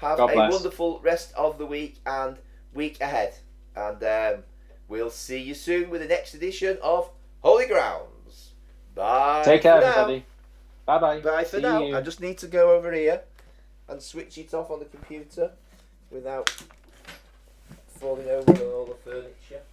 Have a wonderful rest of the week and week ahead. And we'll see you soon with the next edition of Holy Grounds. Bye. Take care, everybody. Bye-bye. Bye for now. I just need to go over here and switch it off on the computer without falling over on all the furniture.